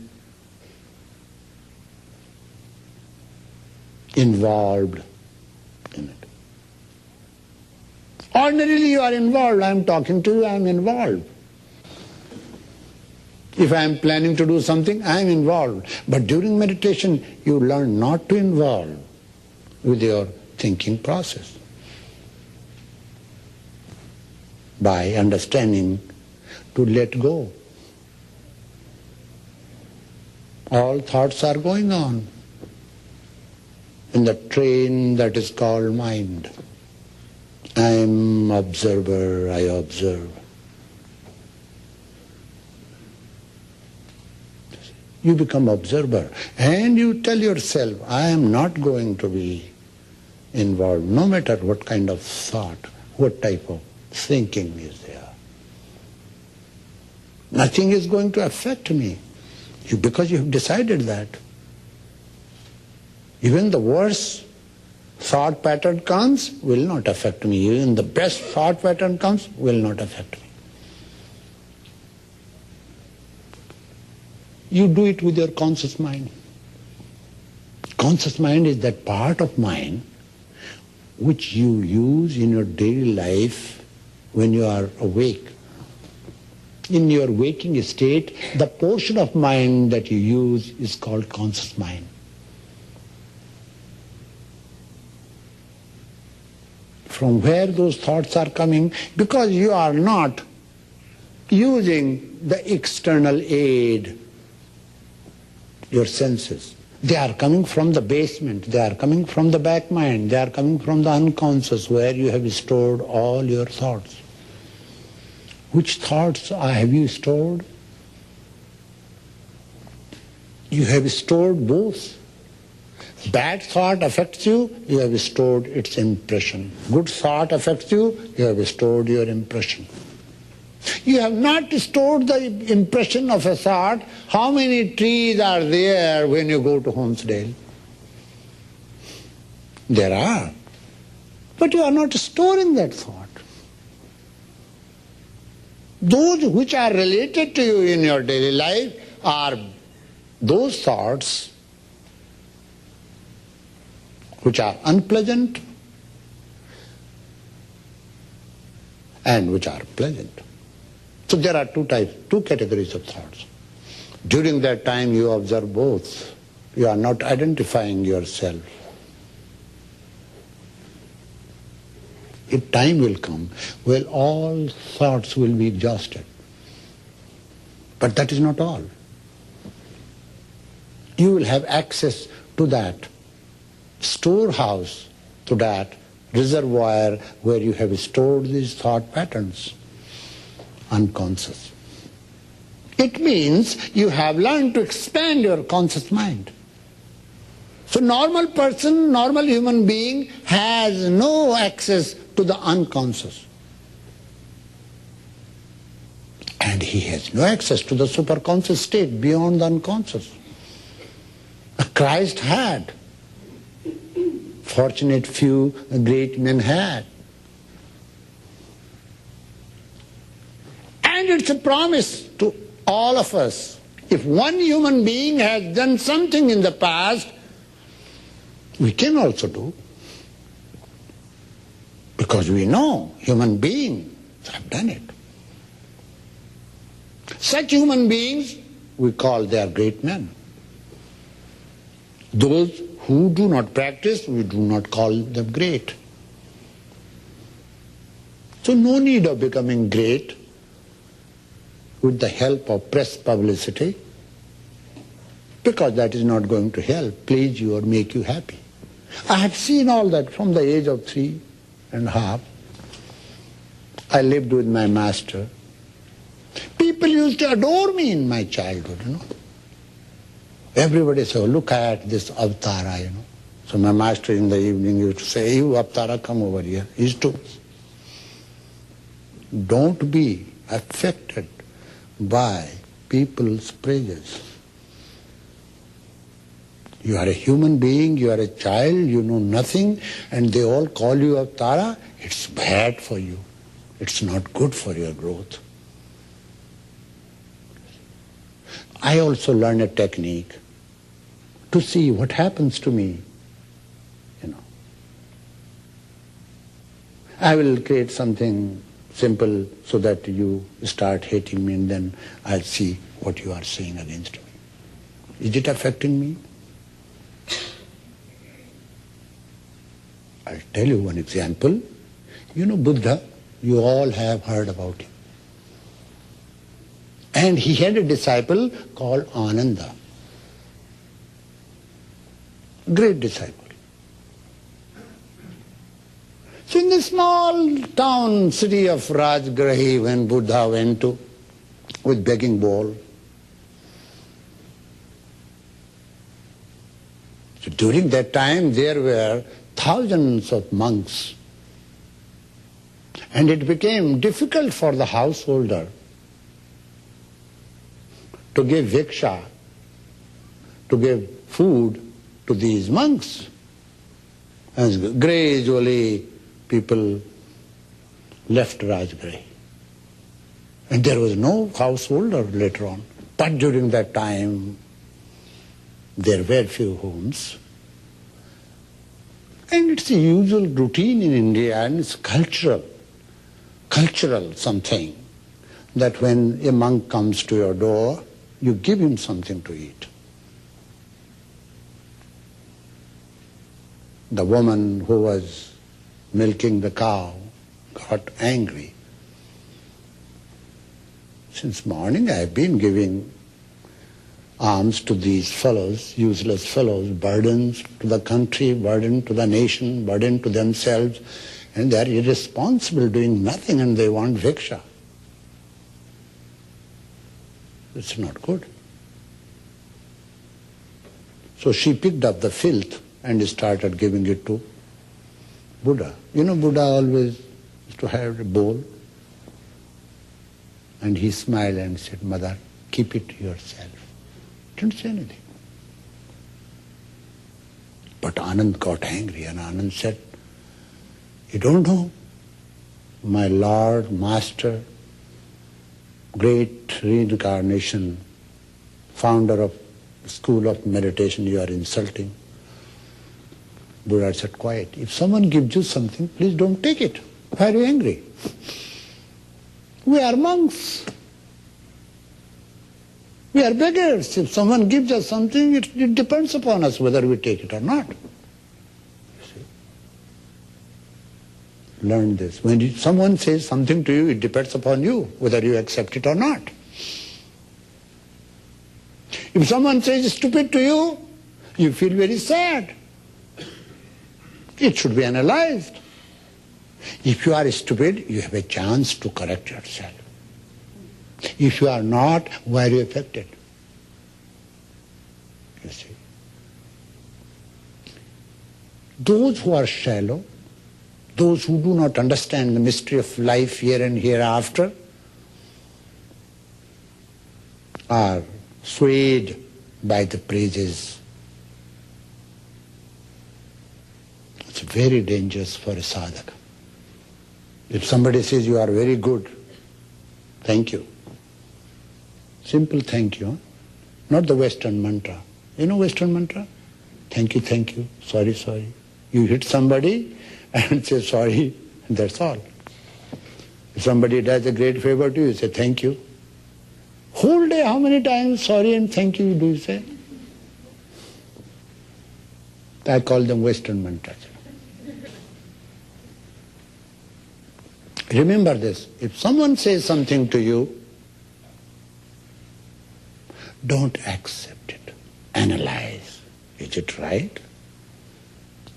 involved in it. Ordinarily you are involved. I am talking to you, I am involved. If I am planning to do something, I am involved. But during meditation, you learn not to involve. with your thinking process. By understanding to let go. All thoughts are going on in the train that is called mind. I am observer, I observe. You become observer and you tell yourself, I am not going to be involved, no matter what kind of thought, what type of thinking is there. Nothing is going to affect me because you have decided that. Even the worst thought pattern comes, will not affect me. Even the best thought pattern comes, will not affect me. You do it with your conscious mind. Conscious mind is that part of mind which you use in your daily life when you are awake. In your waking state, the portion of mind that you use is called conscious mind. From where those thoughts are coming? Because you are not using the external aid, your senses. They are coming from the basement, they are coming from the back mind, they are coming from the unconscious where you have stored all your thoughts. Which thoughts have you stored? You have stored both. Bad thought affects you, you have stored its impression. Good thought affects you, you have stored your impression. You have not stored the impression of a thought. How many trees are there when you go to Homesdale? There are. But you are not storing that thought. Those which are related to you in your daily life are those thoughts which are unpleasant and which are pleasant. So there are two categories of thoughts. During that time you observe both. You are not identifying yourself. A time will come where all thoughts will be exhausted. But that is not all. You will have access to that storehouse, to that reservoir where you have stored these thought patterns, unconscious. It means you have learned to expand your conscious mind. So normal person, normal human being has no access to the unconscious. And he has no access to the superconscious state beyond the unconscious. Christ had. Fortunate few great men had. And it's a promise to all of us. If one human being has done something in the past, we can also do. Because we know human beings have done it. Such human beings, we call they are great men. Those who do not practice, we do not call them great. So no need of becoming great with the help of press publicity, because that is not going to help, please you or make you happy. I have seen all that from the age of 3.5. I lived with my master. People used to adore me in my childhood, you know. Everybody said, oh, look at this Avtara, you know. So my master in the evening used to say, you Avtara, come over here. He used to. Don't be affected by people's praises. You are a human being, you are a child, you know nothing, and they all call you Avtara. It's bad for you. It's not good for your growth. I also learned a technique to see what happens to me, you know. I will create something simple so that you start hating me, and then I'll see what you are saying against me. Is it affecting me? I'll tell you one example. You know Buddha, you all have heard about him. And he had a disciple called Ananda. Great disciple. So in the small town city of Rajgrahi, when Buddha went to with begging bowl, so during that time there were thousands of monks, and it became difficult for the householder to give viksha, to give food to these monks. And gradually people left Rajgrahi. And there was no householder later on. But during that time, there were few homes. And it's a usual routine in India, and it's cultural something, that when a monk comes to your door, you give him something to eat. The woman who was milking the cow got angry. Since morning I have been giving alms to these fellows, useless fellows, burdens to the country, burden to the nation, burden to themselves, and they are irresponsible, doing nothing, and they want viksha. It's not good. So she picked up the filth and started giving it to Buddha. You know, Buddha always used to have a bowl. And he smiled and said, "Mother, keep it to yourself." Didn't say anything. But Anand got angry, and Anand said, "You don't know, my Lord, Master, great reincarnation, founder of school of meditation, you are insulting." Buddha said, "Quiet. If someone gives you something, please don't take it. Why are you angry? We are monks. We are beggars. If someone gives us something, it depends upon us whether we take it or not." See? Learn this. When someone says something to you, it depends upon you whether you accept it or not. If someone says stupid to you, you feel very sad. It should be analyzed. If you are stupid, you have a chance to correct yourself. If you are not, why are you affected? You see. Those who are shallow, those who do not understand the mystery of life here and hereafter, are swayed by the praises. It's very dangerous for a sadhaka. If somebody says you are very good, thank you. Simple thank you. Not the Western mantra. You know Western mantra? Thank you, sorry, sorry. You hit somebody and say sorry, that's all. If somebody does a great favor to you, you say thank you. Whole day, how many times sorry and thank you do you say? I call them Western mantras. Remember this, if someone says something to you, don't accept it. Analyze. Is it right?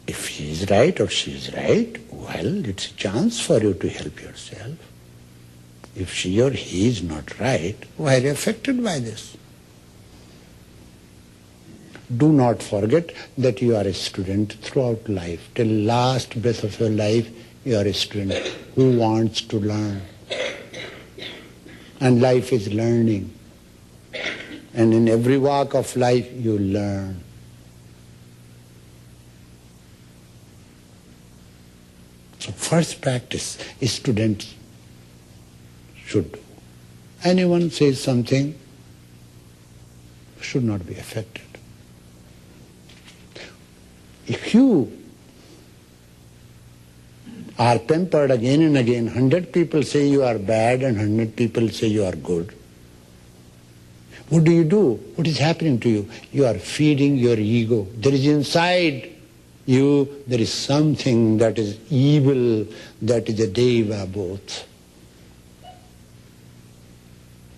If he is right or she is right, well, it's a chance for you to help yourself. If she or he is not right, why are you affected by this? Do not forget that you are a student throughout life. Till last breath of your life, you are a student who wants to learn. And life is learning. And in every walk of life, you learn. So first practice, students should do. Anyone says something, should not be affected. If you are pampered again and again, 100 people say you are bad and 100 people say you are good, what do? What is happening to you? You are feeding your ego. There is inside there is something that is evil, that is a deva both.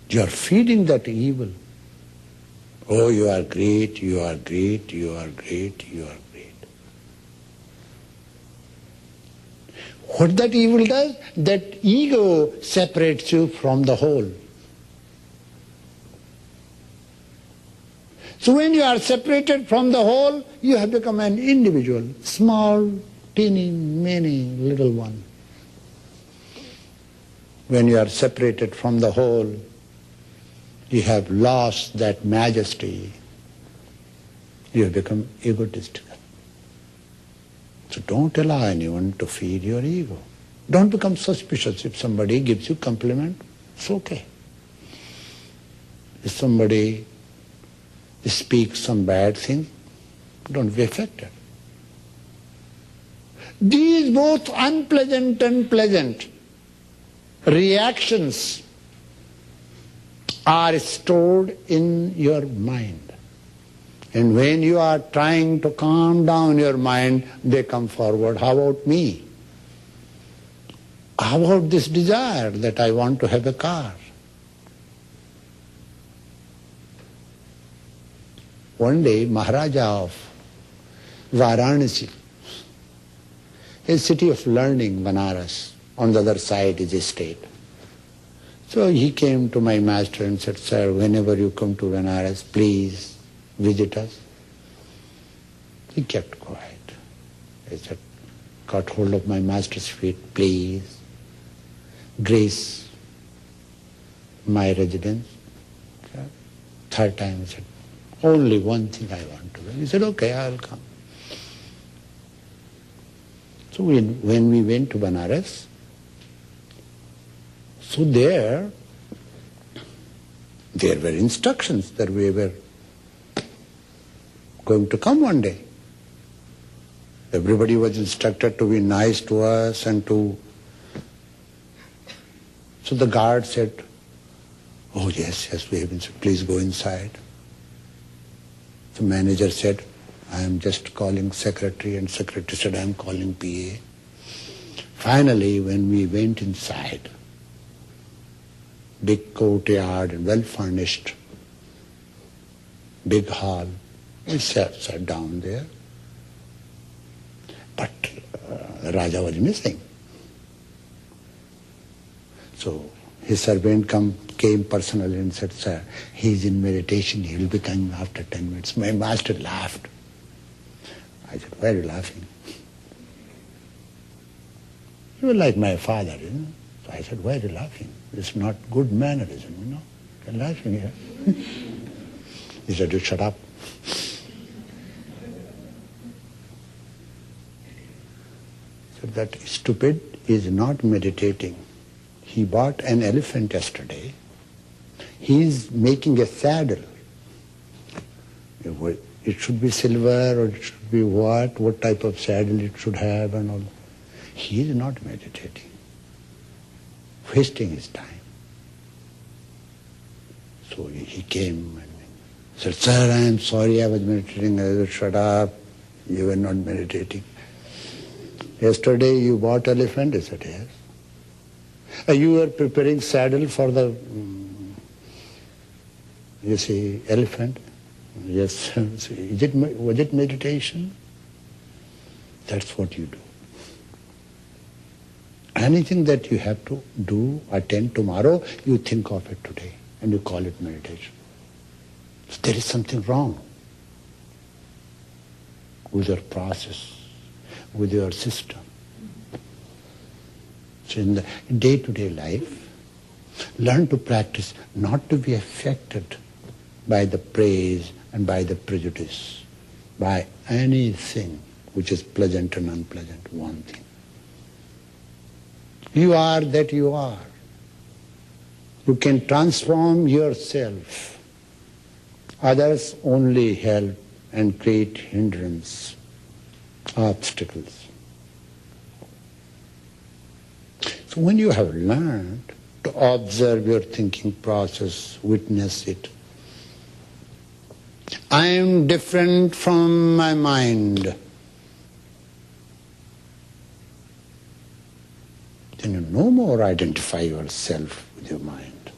You are feeding that evil. Oh, you are great, you are great, you are great, you are great. What that evil does? That ego separates you from the whole. So when you are separated from the whole, you have become an individual, small, teeny, many, little one. When you are separated from the whole, you have lost that majesty. You have become egotistical. So don't allow anyone to feed your ego. Don't become suspicious. If somebody gives you compliment, it's okay. If somebody speaks some bad thing, don't be affected. These both unpleasant and pleasant reactions are stored in your mind. And when you are trying to calm down your mind, they come forward. How about me? How about this desire that I want to have a car? One day, Maharaja of Varanasi, a city of learning, Banaras, on the other side is a state. So he came to my master and said, "Sir, whenever you come to Banaras, please visit us." He kept quiet. I said, caught hold of my master's feet, "Please grace my residence." Third time he said, "Only one thing I want to do." He said, "Okay, I will come." So when we went to Banaras, so there were instructions that we were going to come one day. Everybody was instructed to be nice to us and to... So the guard said, "Oh yes, we have been, please go inside." The manager said, "I am just calling secretary," and secretary said, "I am calling PA." Finally, when we went inside, big courtyard and well furnished, big hall, we sat down there. But Raja was missing. So his servant came personally and said, "Sir, he is in meditation, he will be coming after 10 minutes. My master laughed. I said, "Why are you laughing?" "You were like my father, you know." So I said, "Why are you laughing? It's not good mannerism, you know. You're laughing here." He said, "You shut up." So that stupid is not meditating. He bought an elephant yesterday. He is making a saddle. It should be silver, or it should be what type of saddle it should have and all. He is not meditating, wasting his time. So he came and said, "Sir, I am sorry, I was meditating." I said, "Shut up, you were not meditating. Yesterday you bought elephant?" He said, "Yes." "You were preparing saddle for the, elephant?" "Yes." Was it meditation? That's what you do. Anything that you have to do, attend tomorrow, you think of it today and you call it meditation. So there is something wrong with your process, with your system. So in the day-to-day life, learn to practice not to be affected by the praise and by the prejudice, by anything which is pleasant and unpleasant, one thing. You are that you are. You can transform yourself. Others only help and create hindrance, obstacles. So when you have learned to observe your thinking process, witness it. I am different from my mind. no more identify yourself with your mind.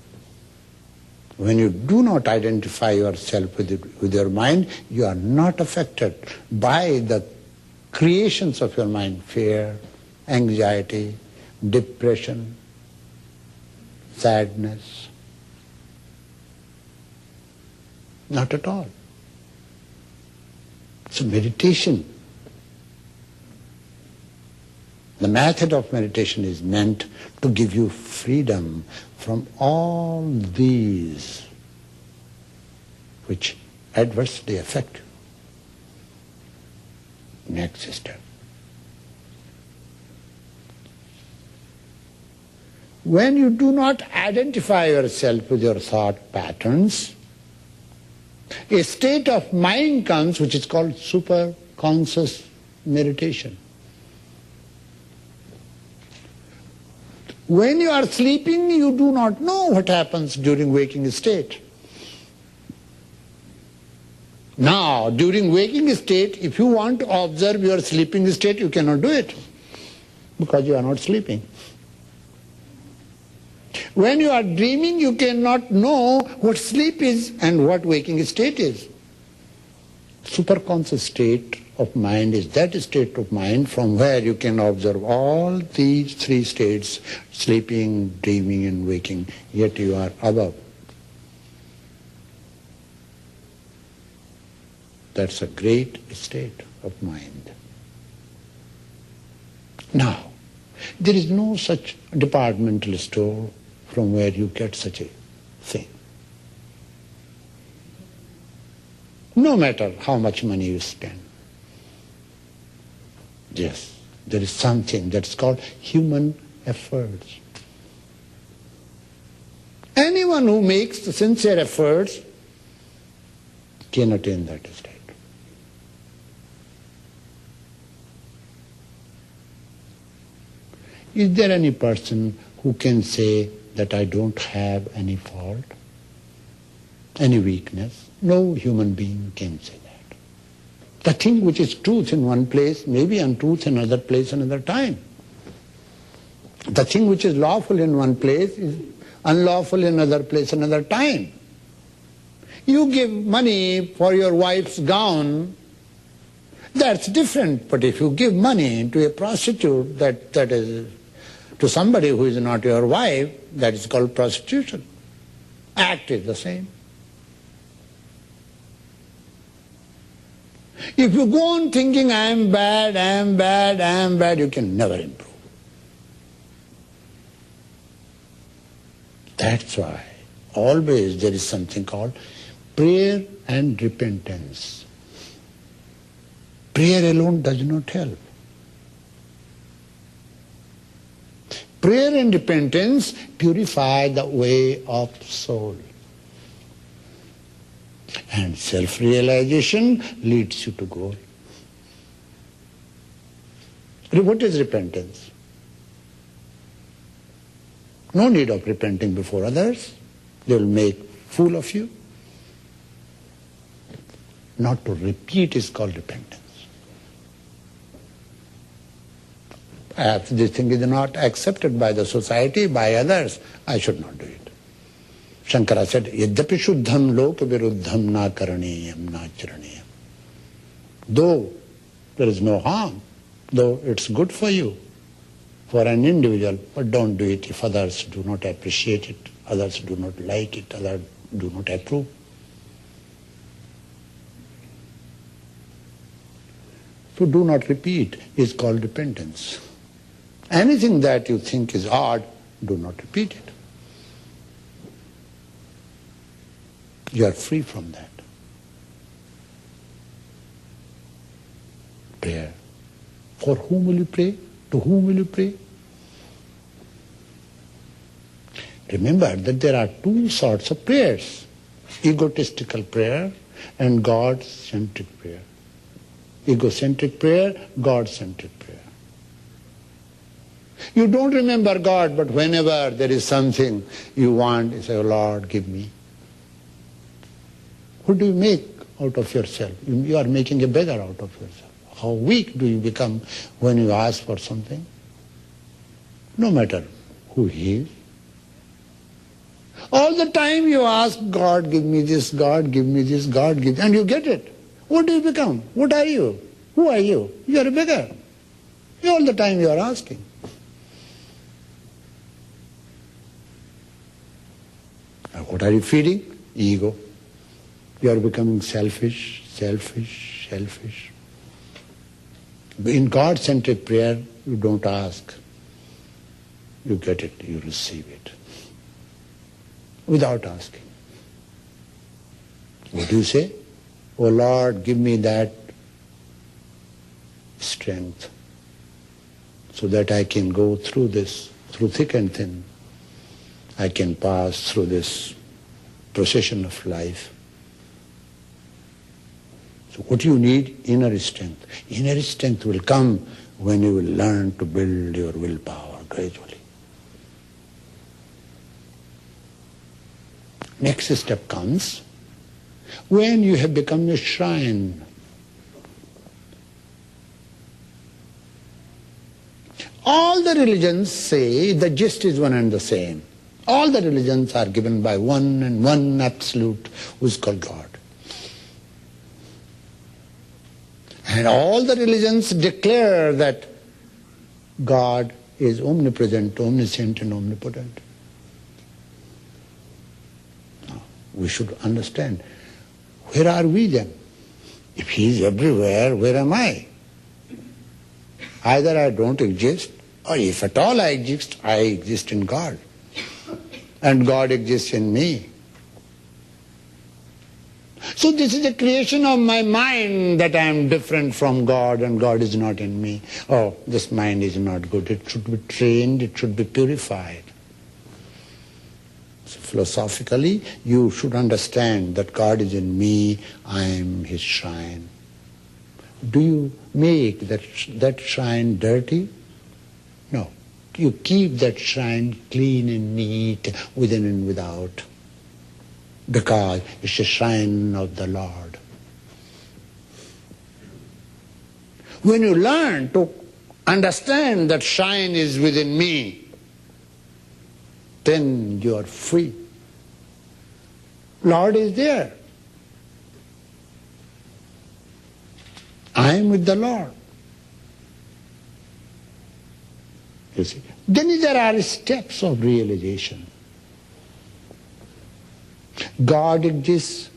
When you do not identify yourself with your mind, you are not affected by the creations of your mind, fear, anxiety, depression, sadness. Not at all. So meditation, the method of meditation is meant to give you freedom from all these which adversely affect you. Next step. When you do not identify yourself with your thought patterns, a state of mind comes which is called superconscious meditation. When you are sleeping, you do not know what happens during waking state. Now, during waking state, if you want to observe your sleeping state, you cannot do it because you are not sleeping. When you are dreaming, you cannot know what sleep is and what waking state is. Superconscious state of mind is that state of mind from where you can observe all these three states, sleeping, dreaming and waking, yet you are above. That's a great state of mind. Now, there is no such departmental store from where you get such a thing. No matter how much money you spend. Yes, there is something that's called human efforts. Anyone who makes sincere efforts can attain that state. Is there any person who can say that I don't have any fault, any weakness? No human being can say that. The thing which is truth in one place may be untruth in another place, another time. The thing which is lawful in one place is unlawful in another place, another time. You give money for your wife's gown, that's different. But if you give money to a prostitute, that is to somebody who is not your wife, that is called prostitution. Act is the same. If you go on thinking, I am bad, I am bad, I am bad, you can never improve. That's why always there is something called prayer and repentance. Prayer alone does not help. Prayer and repentance purify the way of soul. And self-realization leads you to goal. What is repentance? No need of repenting before others. They will make fool of you. Not to repeat is called repentance. If this thing is not accepted by the society, by others, I should not do it. Shankara said, Yadyapi shuddham loka viruddham na karaneyam na charaneyam. Though there is no harm, though it's good for you, for an individual, but don't do it if others do not appreciate it, others do not like it, others do not approve. So do not repeat is called repentance. Anything that you think is odd, do not repeat it. You are free from that. Prayer. For whom will you pray? To whom will you pray? Remember that there are two sorts of prayers. Egotistical prayer and God-centric prayer. Egocentric prayer, God-centric prayer. You don't remember God, but whenever there is something you want, you say, oh Lord, give me. What do you make out of yourself? You are making a beggar out of yourself. How weak do you become when you ask for something? No matter who He is. All the time you ask, God give me this, God give me this, God give, and you get it. What do you become? What are you? Who are you? You are a beggar. All the time you are asking. And what are you feeding? Ego. You are becoming selfish, selfish, selfish. In God-centered prayer, you don't ask. You get it, you receive it. Without asking. What do you say? Oh Lord, give me that strength so that I can go through this, through thick and thin. I can pass through this procession of life. So what you need? Inner strength. Inner strength will come when you will learn to build your willpower gradually. Next step comes when you have become a shrine. All the religions say the gist is one and the same. All the religions are given by one and one absolute who is called God. And all the religions declare that God is omnipresent, omniscient and omnipotent. Now, we should understand, where are we then? If He is everywhere, where am I? Either I don't exist, or if at all I exist in God. And God exists in me. So this is a creation of my mind that I am different from God and God is not in me. Oh, this mind is not good. It should be trained, it should be purified. So philosophically, you should understand that God is in me, I am His shrine. Do you make that shrine dirty? No. You keep that shrine clean and neat within and without, because it's a shrine of the Lord. When you learn to understand that shrine is within me, then you are free. Lord is there. I am with the Lord. You see. Then there are steps of realization. God exists.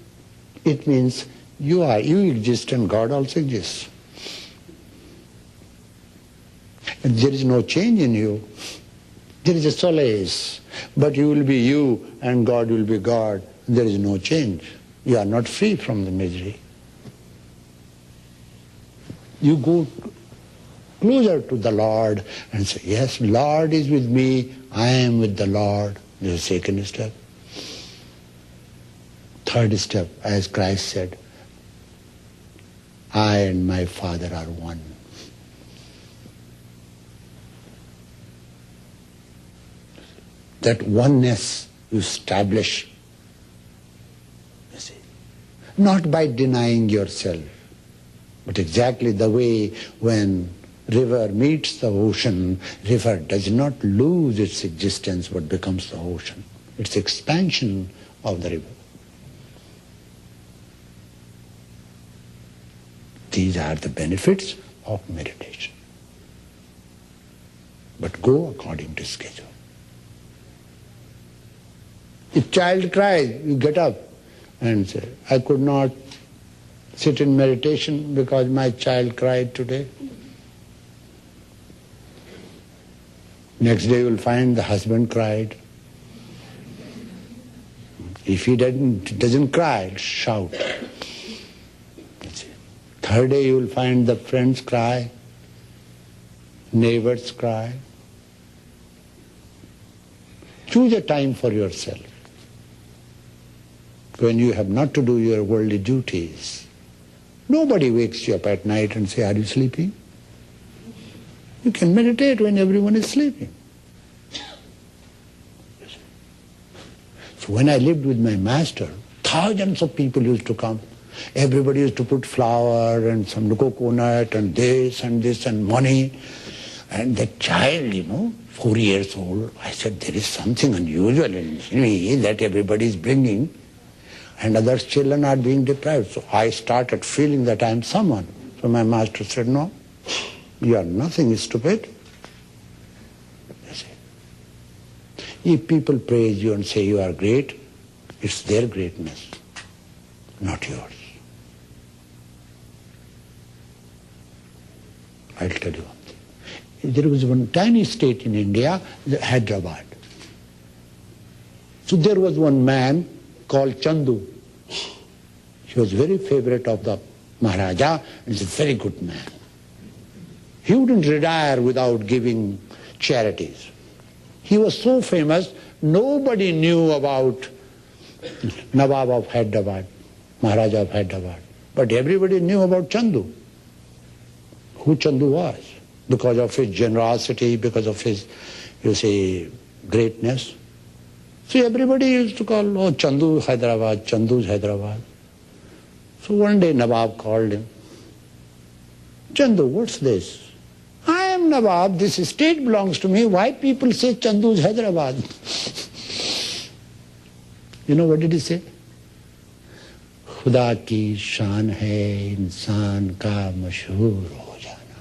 It means you exist and God also exists. And there is no change in you. There is a solace. But you will be you and God will be God. There is no change. You are not free from the misery. You go closer to the Lord and say, yes, Lord is with me, I am with the Lord. This is the second step. Third step, as Christ said, I and my Father are one. That oneness you establish, you see, not by denying yourself, but exactly the way when river meets the ocean, river does not lose its existence but becomes the ocean. It's expansion of the river. These are the benefits of meditation. But go according to schedule. If child cries, you get up and say, I could not sit in meditation because my child cried today. Next day you will find the husband cried. If he doesn't cry, shout. That's it. Third day you will find the friends cry, neighbors cry. Choose a time for yourself when you have not to do your worldly duties. Nobody wakes you up at night and says, are you sleeping? You can meditate when everyone is sleeping. So when I lived with my master, thousands of people used to come. Everybody used to put flour and some coconut and this and money. And that child, 4 years old, I said, there is something unusual in me that everybody is bringing and other children are being deprived. So I started feeling that I am someone. So my master said, no, you are nothing, stupid. I said, if people praise you and say you are great, it's their greatness, not yours. I'll tell you one thing. There was one tiny state in India, Hyderabad. So there was one man called Chandu. He was very favorite of the Maharaja, and he's a very good man. He wouldn't retire without giving charities. He was so famous, nobody knew about Nawab of Hyderabad, Maharaja of Hyderabad. But everybody knew about Chandu. Who Chandu was, because of his generosity, because of his, greatness. So everybody used to call, oh, Chandu Hyderabad, Chandu's Hyderabad. So one day Nawab called him. Chandu, what's this? I am Nawab, this estate belongs to me. Why people say Chandu's Hyderabad? You know what did he say? खुदा की शान है इंसान का मशहूर हो जाना.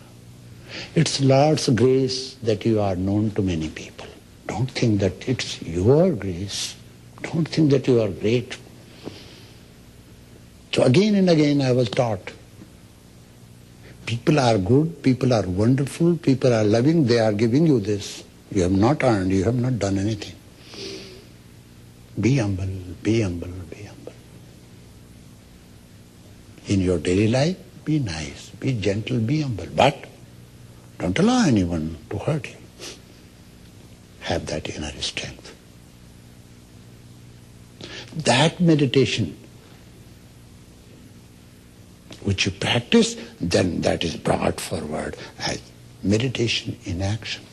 It's Lord's grace that you are known to many people. Don't think that it's your grace. Don't think that you are great. So again and again I was taught, people are good, people are wonderful, people are loving, they are giving you this. You have not earned, you have not done anything. Be humble, be humble, be humble. In your daily life, be nice, be gentle, be humble. But don't allow anyone to hurt you. Have that inner strength. That meditation which you practice, then that is brought forward as meditation in action.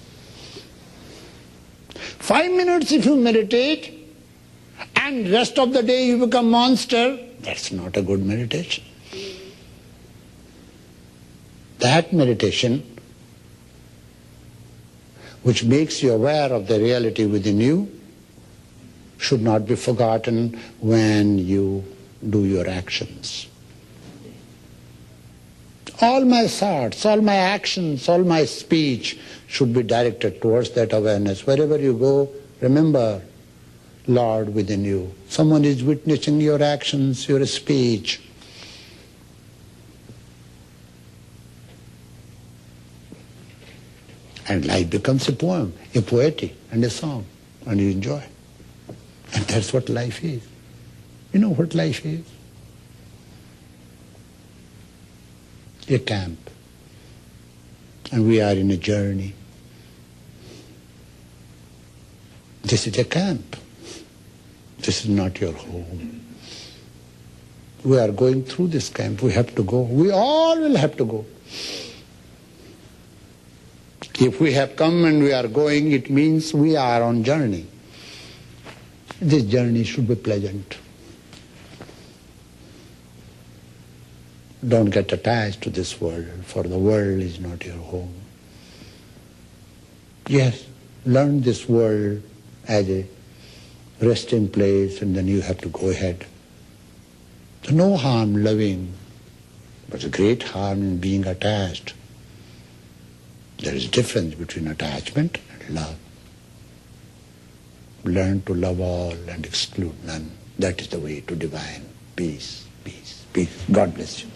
5 minutes if you meditate and rest of the day you become monster, that's not a good meditation. That meditation which makes you aware of the reality within you should not be forgotten when you do your actions. All my thoughts, all my actions, all my speech should be directed towards that awareness. Wherever you go, remember Lord within you. Someone is witnessing your actions, your speech. And life becomes a poem, a poetry, and a song, and you enjoy. And that's what life is. You know what life is? A camp. And we are in a journey. This is a camp. This is not your home. We are going through this camp. We have to go. We all will have to go. If we have come and we are going, it means we are on journey. This journey should be pleasant. Don't get attached to this world, for the world is not your home. Yes, learn this world as a resting place, and then you have to go ahead. So no harm loving, but a great harm in being attached. There is a difference between attachment and love. Learn to love all and exclude none. That is the way to divine peace, peace, peace. God bless you.